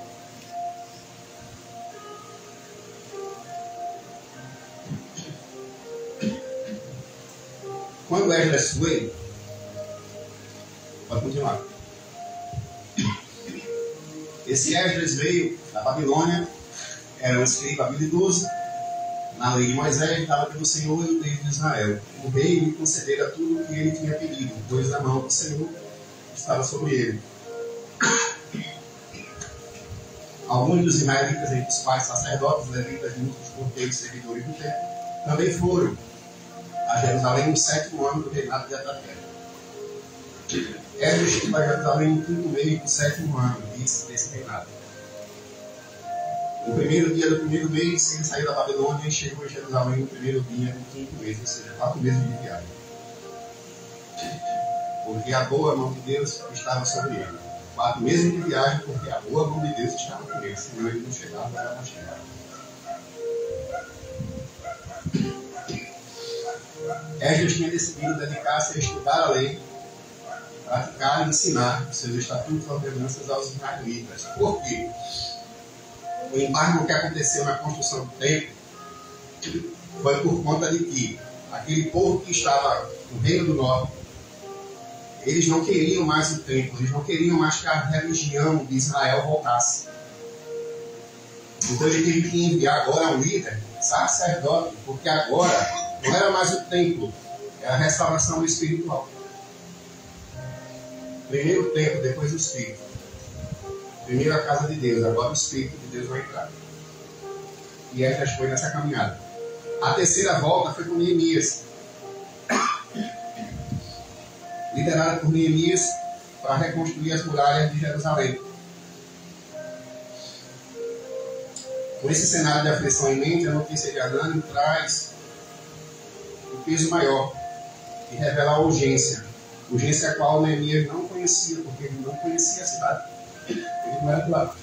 Quando Esdras foi, pode continuar. Esse Esdras veio da Babilônia, era um escriba habilidoso, na lei de Moisés, estava pelo Senhor e o Deus de Israel. O rei lhe concedera tudo o que ele tinha pedido, pois a mão do Senhor estava sobre ele. Alguns dos israelitas, entre os pais sacerdotes, levitas, músicos, porteiros, servidores do templo, também foram a Jerusalém no 7º ano do reinado de Ataté. Esdras esteve a Jerusalém no 5º mês do 7º ano desse reinado. No primeiro dia do primeiro mês, ele saiu da Babilônia e chegou em Jerusalém no primeiro dia do 5º mês, ou seja, 4 meses de viagem. Porque a boa mão de Deus estava sobre ele. 4 meses de viagem, porque a boa mão de Deus estava com ele, senão ele não chegava, era mais chegado. Esdras tinha decidido dedicar-se a estudar a lei, praticar e ensinar seus estatutos e ordenanças aos israelitas. Por quê? O embargo que aconteceu na construção do templo foi por conta de que aquele povo que estava no Reino do Norte, eles não queriam mais o templo, eles não queriam mais que a religião de Israel voltasse. Então ele teve que enviar agora um líder, sacerdote, porque agora não era mais o templo, era a restauração espiritual. Primeiro o templo, depois o espírito. Primeiro a casa de Deus, agora o Espírito de Deus vai entrar. E Esdras foi nessa caminhada. A terceira volta foi com Neemias. Liderada por Neemias para reconstruir as muralhas de Jerusalém. Com esse cenário de aflição em mente, a notícia de Anânio traz o peso maior e revela a urgência. Urgência a qual Neemias não conhecia, porque ele não conhecia a cidade. Ele não era do lado.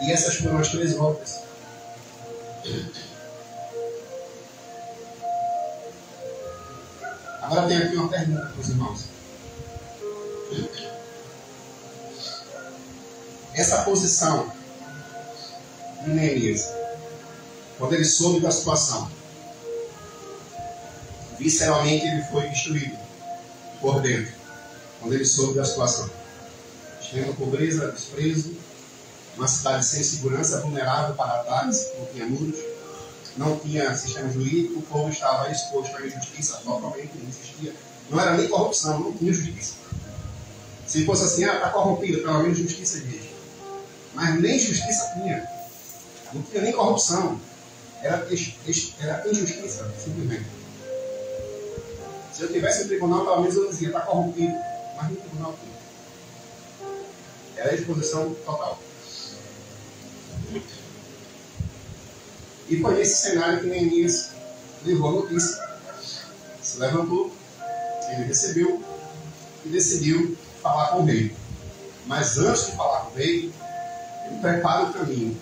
E essas foram as 3 voltas. Agora tem aqui uma pergunta para os irmãos. Essa posição de Neemias, quando ele soube da situação, visceralmente ele foi destruído por dentro, quando ele soube da situação. Extrema pobreza, desprezo, uma cidade sem segurança, vulnerável para ataques, não tinha muros, não tinha sistema jurídico, o povo estava exposto à injustiça, totalmente não existia. Não era nem corrupção, não tinha justiça. Se fosse assim, está corrompido, pelo menos justiça existe. Mas nem justiça tinha. Não tinha nem corrupção. Era injustiça, simplesmente. Se eu tivesse um tribunal, pelo menos eu dizia, está corrompido. Mas no tribunal tinha. Era a exposição total. E foi nesse cenário que Neemias levou a notícia. Se levantou, ele recebeu e decidiu falar com o rei. Mas antes de falar com o rei, ele prepara o caminho.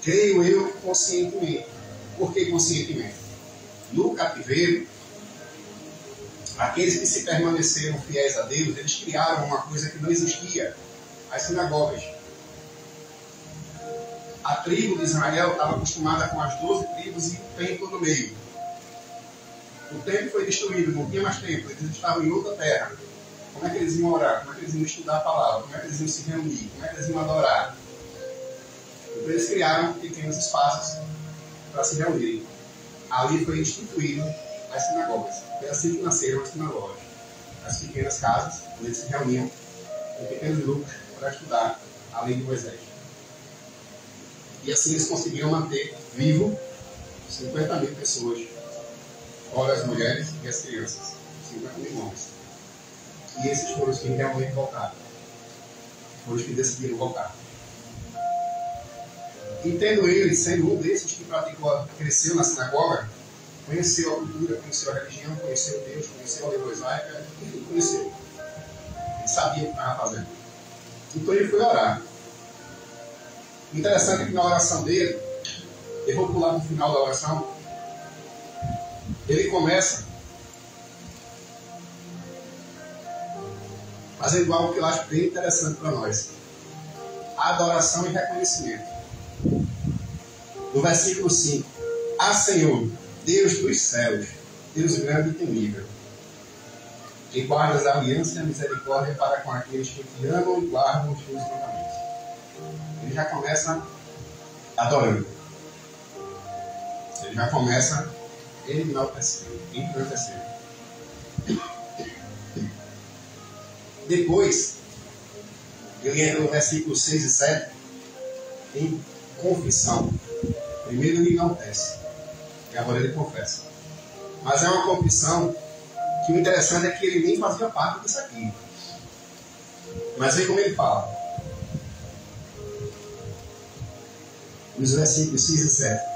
Creio eu conscientemente. Por que conscientemente? No cativeiro, aqueles que se permaneceram fiéis a Deus, eles criaram uma coisa que não existia: as sinagogas. A tribo de Israel estava acostumada com as 12 tribos e o templo no meio. O templo foi destruído, não tinha mais templo, eles estavam em outra terra. Como é que eles iam orar? Como é que eles iam estudar a palavra? Como é que eles iam se reunir? Como é que eles iam adorar? Então eles criaram pequenos espaços para se reunirem. Ali foi instituído as sinagogas. Foi assim que nasceram as sinagogas. As pequenas casas, onde eles se reuniam em pequenos grupos para estudar a lei de Moisés. E assim eles conseguiram manter vivo 50 mil pessoas, fora as mulheres e as crianças. 50 mil homens. E esses foram os que realmente voltaram. Foram os que decidiram voltar. E tendo ele, sendo um desses que cresceu na sinagoga, conheceu a cultura, conheceu a religião, conheceu Deus, conheceu a língua mosaica, enfim, conheceu. Ele sabia o que estava fazendo. Então ele foi orar. Interessante que na oração dele, eu vou pular no final da oração, ele começa fazendo algo que eu acho bem interessante para nós. Adoração e reconhecimento. No versículo 5. Ah, Senhor, Deus dos céus, Deus grande e temível, que guardas a aliança e a misericórdia para com aqueles que te amam e guardam os teus mandamentos. Ele já começa adorando. Ele já começa enaltecendo. Depois, ele entra no versículo 6 e 7 em confissão. Primeiro ele enaltece, e agora ele confessa. Mas é uma confissão que o interessante é que ele nem fazia parte disso aqui. Mas veja como ele fala. Nos versículos 6 e 7.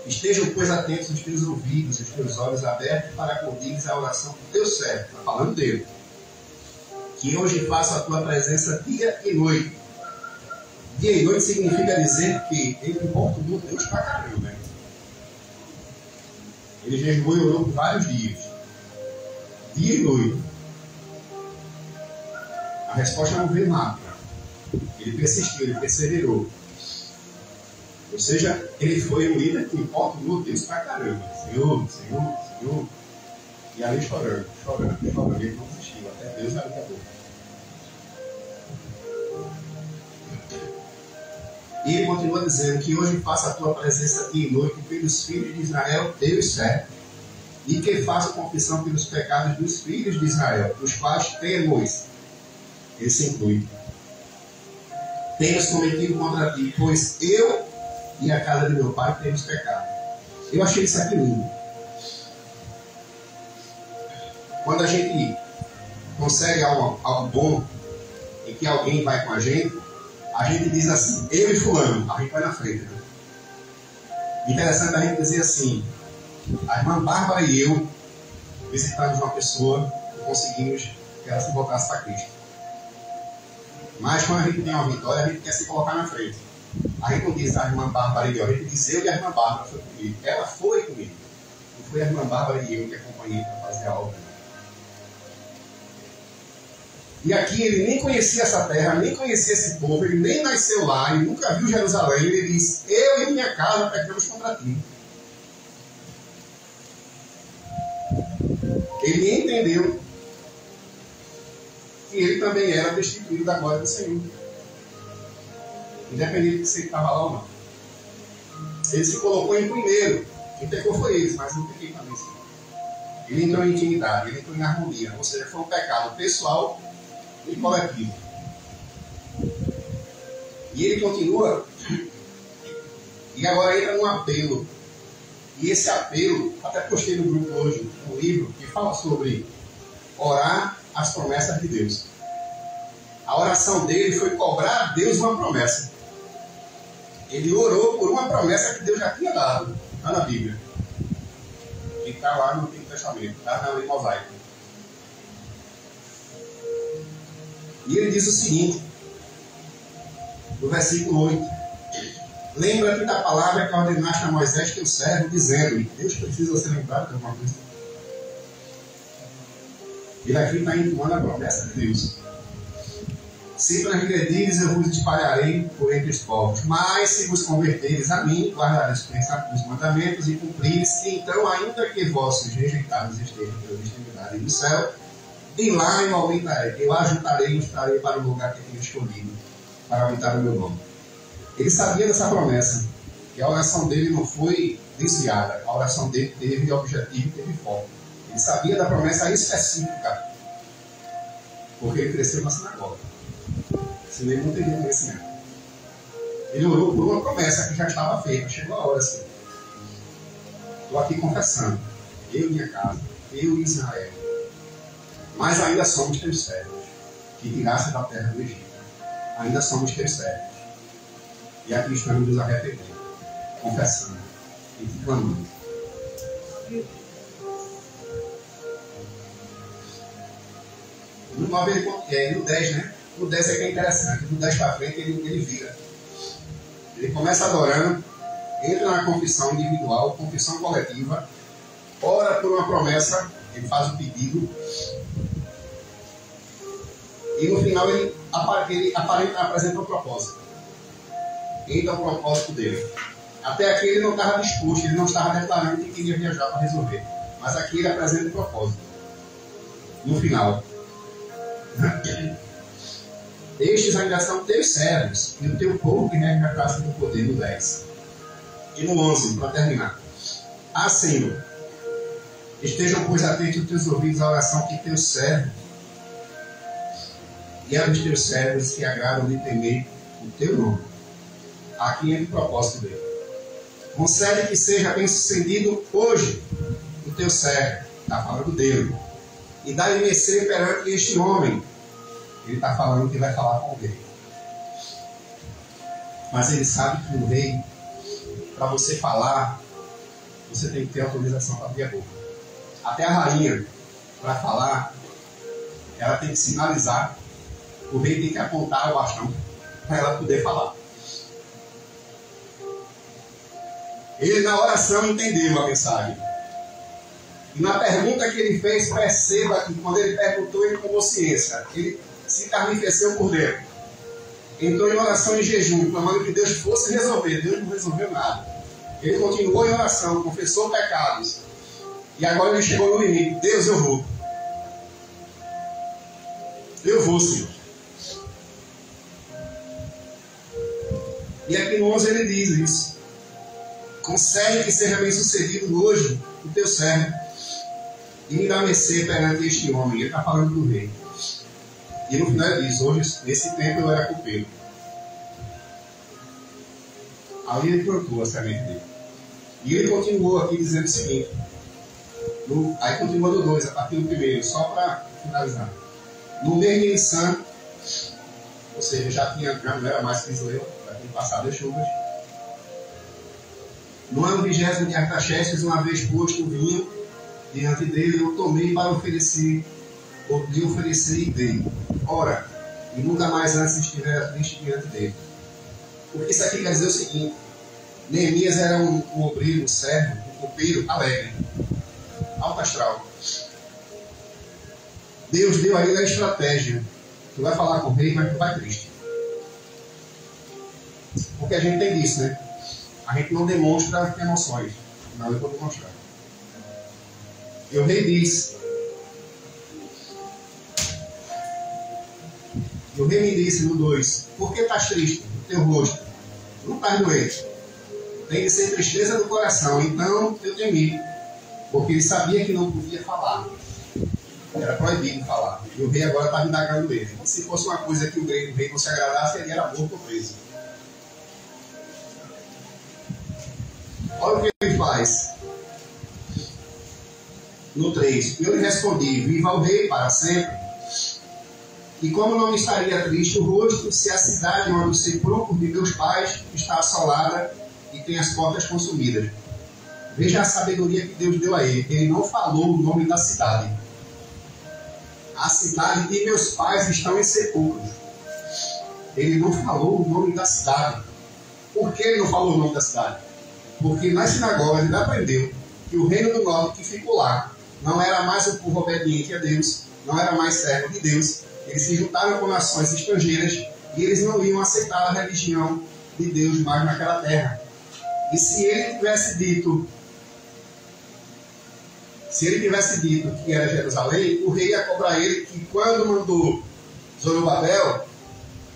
Estejam, pois, atentos os teus ouvidos e os teus olhos abertos para acordares a oração do teu servo. Está falando dele. Que hoje faça a tua presença dia e noite. Dia e noite significa dizer que ele importunou Deus para caramba. Ele jejuou e orou por vários dias. Dia e noite. A resposta não veio rápida. Ele persistiu, ele perseverou. Ou seja, ele foi um líder que importunou Deus para caramba. Senhor, Senhor, Senhor. E ali chorando. Ele não desistiu. Até Deus abriu a boca. E ele continua dizendo que hoje faça a tua presença dia e noite pelos filhos de Israel, Deus certo. E que faça confissão pelos pecados dos filhos de Israel, dos quais temos. Ele se inclui. Temos cometido contra ti, pois eu e a casa de meu pai temos pecado. Eu achei isso aqui lindo. Quando a gente consegue algo bom e que alguém vai com a gente diz assim, eu e fulano, a gente vai na frente. Né? Interessante a gente dizer assim, a irmã Bárbara e eu visitamos uma pessoa e conseguimos que ela se voltasse para Cristo. Mas quando a gente tem uma vitória, a gente quer se colocar na frente. A gente não diz a irmã Bárbara e eu, a gente diz eu e a irmã Bárbara foi comigo. Ela foi comigo. Não foi a irmã Bárbara e eu que acompanhei para fazer a obra. E aqui ele nem conhecia essa terra, nem conhecia esse povo, ele nem nasceu lá, ele nunca viu Jerusalém. Ele diz, eu e minha casa pecamos contra ti. Ele entendeu que ele também era destituído da glória do Senhor. Independente de se ele estava lá ou não. Ele se colocou em primeiro. Quem pecou foi eles, mas não pequei também. Sim. Ele entrou em intimidade, ele entrou em harmonia. Ou seja, foi um pecado pessoal e coletivo. E ele continua. E agora entra num apelo. E esse apelo, até postei no grupo hoje um livro que fala sobre orar as promessas de Deus. A oração dele foi cobrar a Deus uma promessa. Ele orou por uma promessa que Deus já tinha dado. Está na Bíblia. Que está lá no Antigo Testamento. Está na lei mosaica. E ele diz o seguinte, no versículo 8. Lembra-te da palavra que ordenaste a Moisés, teu servo, dizendo-lhe, Deus precisa ser lembrado de alguma coisa. Ele aqui está entoando a promessa de Deus. Se transgredires, eu vos espalharei por entre os povos. Mas se vos converteres a mim, guardareis os mandamentos e cumprires, então, ainda que vossos rejeitados estejam pela extremidade do céu, de lá eu aumentarei, eu ajuntarei e os trarei para o lugar que tenho escolhido, para habitar o meu nome. Ele sabia dessa promessa, e a oração dele não foi desviada, a oração dele teve objetivo e teve foco. Ele sabia da promessa específica, porque ele cresceu na sinagoga, senão ele não teria conhecimento. Ele orou por uma promessa que já estava feita, chegou a hora assim. Estou aqui confessando, eu e minha casa, eu e Israel. Mas ainda somos teus servos, que tiraste da terra do Egito. Ainda somos teus servos. E aqui estamos nos arrependendo, confessando e te clamando. No 9, no 10, né? No 10 é que é interessante. No 10 para frente ele vira. Ele começa adorando, entra na confissão individual, confissão coletiva, ora por uma promessa, ele faz o pedido. E no final ele apresenta um propósito. Entra o propósito dele. Até aqui ele não estava disposto, ele não estava declarando que queria viajar para resolver. Mas aqui ele apresenta o propósito. No final. Estes ainda são teus servos, e o teu povo que resgataste do poder, no 10. E no 11, para terminar. Senhor, estejam, pois, atentos os teus ouvidos à oração que teu servo e a dos teus servos que agradam de temer o teu nome. Aqui é o propósito dele. Concede que seja bem sucedido hoje o teu servo, está falando dele, e dá-lhe mercê perante este homem. Ele está falando que vai falar com o rei. Mas ele sabe que o rei, para você falar, você tem que ter autorização para abrir a boca. Até a rainha, para falar, ela tem que sinalizar. O rei tem que apontar o bastão para ela poder falar. Ele, na oração, entendeu a mensagem. E na pergunta que ele fez, perceba que quando ele perguntou, ele tomou ciência. Ele se carnificou por dentro. Entrou em oração e jejum, clamando que Deus fosse resolver. Deus não resolveu nada. Ele continuou em oração, confessou pecados. E agora ele chegou no limite. Deus, eu vou. Eu vou, Senhor. E aqui no 11 ele diz isso. Concede que seja bem sucedido hoje o teu servo. E me dá mercê perante este homem. Ele está falando do rei. E no final ele diz, hoje, nesse tempo eu era copeiro. Ali ele plantou a semente dele. E ele continuou aqui dizendo o seguinte. Aí continua no 2, a partir do 1, só para finalizar. No mês de Nissan, ou seja, já não era mais Crisleu, já tinha passado as chuvas. No ano 20º de Artaxerxes, uma vez posto o vinho diante dele, eu tomei para lhe oferecer e dei. Ora, e nunca mais antes estivera triste diante dele. Porque isso aqui quer dizer o seguinte: Neemias era um obreiro, um servo, um copeiro alegre, alto astral. Deus deu a ele a estratégia. Tu vai falar com o rei, mas tu vai triste. Porque a gente tem isso, né? A gente não demonstra emoções. Não, eu vou demonstrar. E o rei diz. E o rei me disse no 2: por que estás triste? O teu rosto não estás doente. Tem de ser tristeza do coração. Então eu temi, porque ele sabia que não podia falar. Era proibido falar. E o rei agora estava indagando ele. E se fosse uma coisa que o rei não se agradasse, ele era morto ou preso. Olha o que ele faz. No 3. Eu lhe respondi: viva o rei para sempre. E como não me estaria triste o rosto, se a cidade onde os sepulcros de meus pais está assolada e tem as portas consumidas? Veja a sabedoria que Deus deu a ele. Ele não falou o nome da cidade. A cidade de meus pais estão em sepulcros. Ele não falou o nome da cidade. Por que ele não falou o nome da cidade? Porque nas sinagogas ele aprendeu que o reino do norte que ficou lá não era mais o povo obediente a Deus, não era mais servo de Deus. Eles se juntaram com nações estrangeiras e eles não iam aceitar a religião de Deus mais naquela terra. E se ele tivesse dito que era Jerusalém, o rei ia cobrar ele que quando mandou Zorobabel,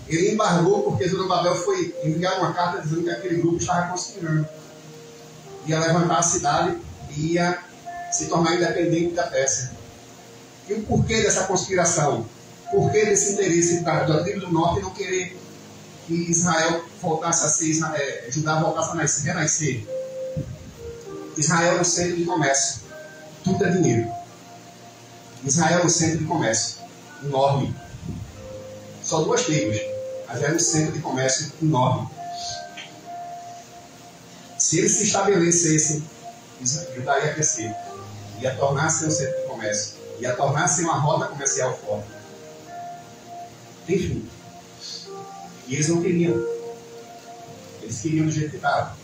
ele embargou porque Zorobabel foi enviar uma carta dizendo que aquele grupo estava conspirando. Ia levantar a cidade e ia se tornar independente da Pérsia. E o porquê dessa conspiração? Por que desse interesse da tribo do norte não querer que Israel voltasse a ser, Judá voltasse a renascer? Israel é um centro de comércio. Tudo é dinheiro. Israel é um centro de comércio enorme. Só 2 tribos, mas era um centro de comércio enorme. Se eles se estabelecessem, Judá ia crescer, ia tornar-se um centro de comércio, ia tornar-se uma rota comercial forte. Enfim. E eles não queriam. Eles queriam do jeito que estava.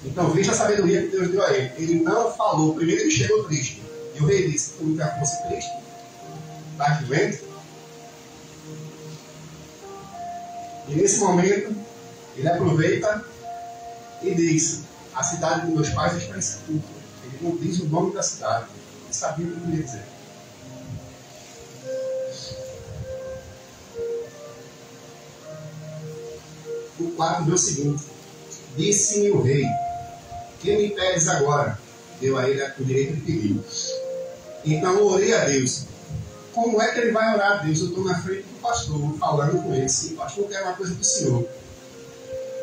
Então veja a sabedoria que Deus deu a ele. Ele não falou. Primeiro ele chegou triste. E o rei disse: tu nunca fosse triste? Estás doente? E nesse momento, ele aproveita e diz: a cidade dos meus pais está em sepulcro. Ele não diz o nome da cidade. Ele sabia o que ele queria dizer. O 4 deu o seguinte: disse-me o rei: que me pedes agora? Deu a ele o direito de pedir. Então eu orei a Deus. Como é que ele vai orar a Deus? Eu estou na frente do pastor, falando com ele. Sim, pastor, eu quero uma coisa do Senhor.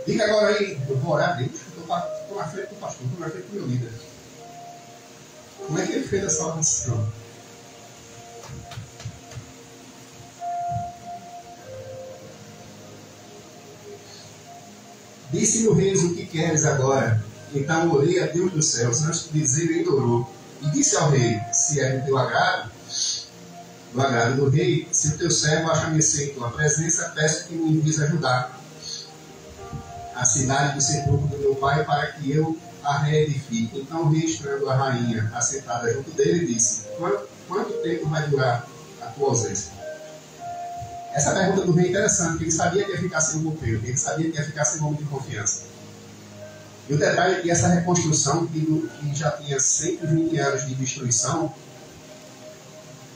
Diga agora aí, eu vou orar a Deus. Estou na frente do pastor, estou na frente do meu líder. Como é que ele fez essa oração? Disse-me o rei: o que queres agora? Então orei a Deus dos céus, antes de dizer, ele orou. E disse ao rei: se é do teu agrado, do agrado do rei, se o teu servo acha mercê em tua presença, peço que me envies ajudar a cidade do sepulcro do meu pai, para que eu a reedifique. Então o rei, estranhando a rainha assentada junto dele, disse: quanto tempo vai durar a tua ausência? Essa pergunta do rei é interessante, porque ele sabia que ia ficar sem um copeiro, ele sabia que ia ficar sem um homem de confiança. E o detalhe é que essa reconstrução, que já tinha 120 anos de destruição,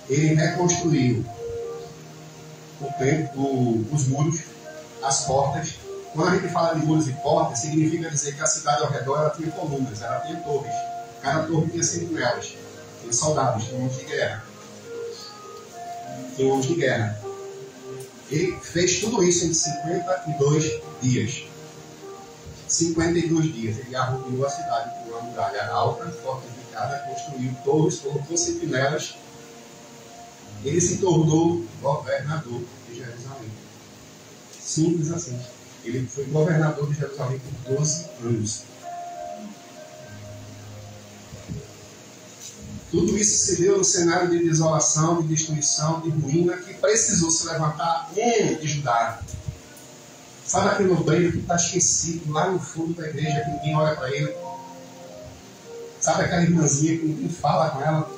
ele reconstruiu os muros, as portas. Quando a gente fala de muros e portas, significa dizer que a cidade ao redor ela tinha colunas, ela tinha torres. Cada torre tinha sentinelas, tinha soldados, tinha homens de guerra. Tinha homens de guerra. Ele fez tudo isso em 52 dias. 52 dias. Ele arrumou a cidade com uma muralha alta, fortificada, construiu torres, colocou sentinelas. Ele se tornou governador de Jerusalém. Simples assim. Ele foi governador de Jerusalém por 12 anos. Tudo isso se deu no cenário de desolação, de destruição, de ruína, que precisou se levantar de Judá. Sabe aquele obreiro que está esquecido lá no fundo da igreja, que ninguém olha para ele? Sabe aquela irmãzinha que ninguém fala com ela?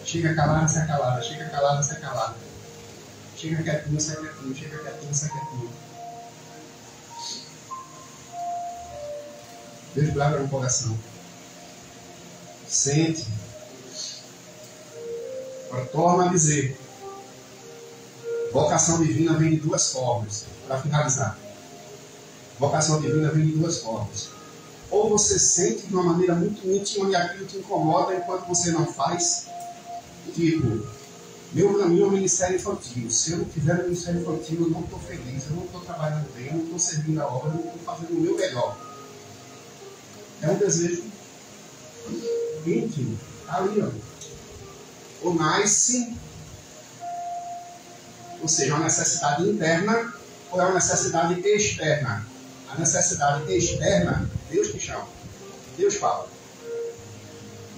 Chega calada, sai calada. Chega calada, sai calada. Chega quietinho, sai quietinho. Chega quietinho, sai quietinho. Deus guarda no coração. Sente. Agora torna a dizer. Vocação divina vem de 2 formas. Para finalizar. Vocação divina vem de 2 formas. Ou você sente de uma maneira muito íntima e aquilo te incomoda enquanto você não faz. Tipo, meu caminho é o ministério infantil. Se eu não tiver no ministério infantil, eu não estou feliz, eu não estou trabalhando bem, eu não estou servindo a obra, eu não estou fazendo o meu melhor. É um desejo íntimo, ali, ó. Ou nasce, ou seja, uma necessidade interna, ou é uma necessidade externa. A necessidade externa, Deus te chama, Deus fala.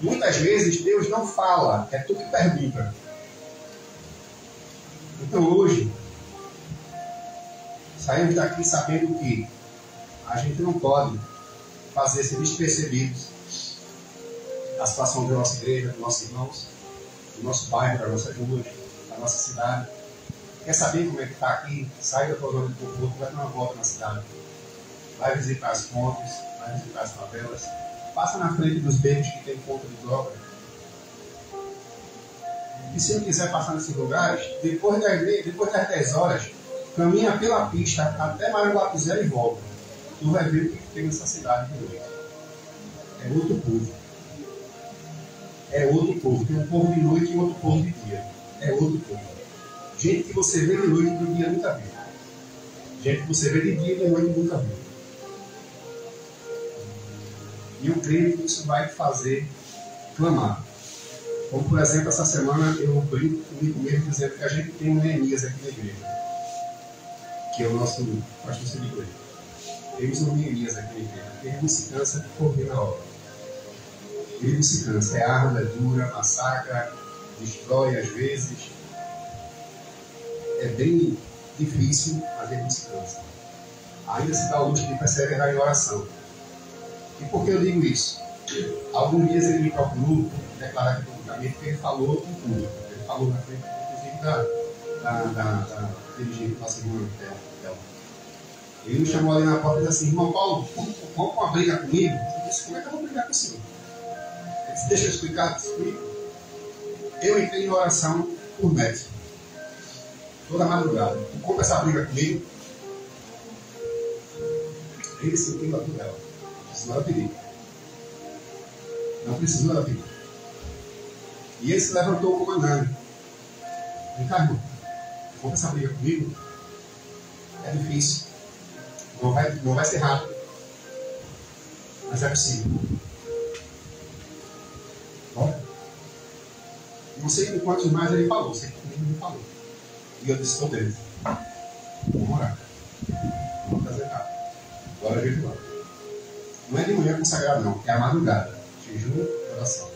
Muitas vezes Deus não fala, é tu que pergunta. Então hoje, saímos daqui sabendo que a gente não pode fazer-se despercebidos a situação da nossa igreja, dos nossos irmãos, do nosso bairro, das nossas ruas, da nossa cidade. Quer saber como é que está aqui? Sai da tua zona de conforto, vai dar uma volta na cidade. Vai visitar as pontes, vai visitar as favelas. Passa na frente dos becos que tem ponto de droga. E se não quiser passar nesses lugares, depois das 10 horas, caminha pela pista até Maranguapié e volta. Tu vai ver o que tem nessa cidade de noite. É outro povo. É outro povo. Tem um povo de noite e outro povo de dia. É outro povo. Gente que você vê de noite e de dia nunca viu. Gente que você vê de dia e de noite nunca viu. E eu creio que isso vai te fazer clamar. Como, por exemplo, essa semana eu brinco comigo mesmo dizendo que a gente tem um Neemias aqui na igreja, que é o nosso pastor seguidor. Temos um Neemias aqui na igreja. Ele não se cansa de correr na obra. Ele não se cansa. É árvore, é dura, massacra, destrói às vezes. É bem difícil, mas ele não se cansa. Ainda se dá o luxo de perseverar em oração. E por que eu digo isso? Alguns dias ele me procurou declarar aqui publicamente que ele falou em público. Ele falou na frente, inclusive, da dirigente da nossa irmã Thelma. Ele me chamou ali na porta e disse assim: irmão Paulo, vamos com uma briga comigo? Eu disse: como é que eu vou brigar com o senhor? Ele disse: deixa eu explicar. Eu entrei em oração por net, toda madrugada. Tu compra essa briga comigo? Ele sentiu a tudo dela. Isso não era perigo. Não precisou da vida. E ele se levantou comandando. Vem cá, irmão. Compra essa briga comigo? É difícil. Não vai ser rápido. Mas é possível. Bom? Não sei com quantos mais ele falou. Sei que comigo ele falou. E eu disse: estou dentro. Vamos orar. Vamos fazer nada. Agora a gente vai. Não é de manhã consagrado, não. É a madrugada. Jejum e oração.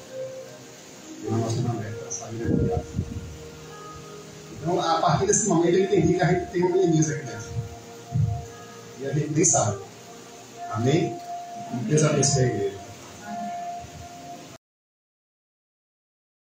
E na nossa mameta, a saída é obrigada. Então, a partir desse momento, eu entendi que a gente tem uma Neemias aqui dentro. E a gente nem sabe. Amém? Deus abençoe a igreja.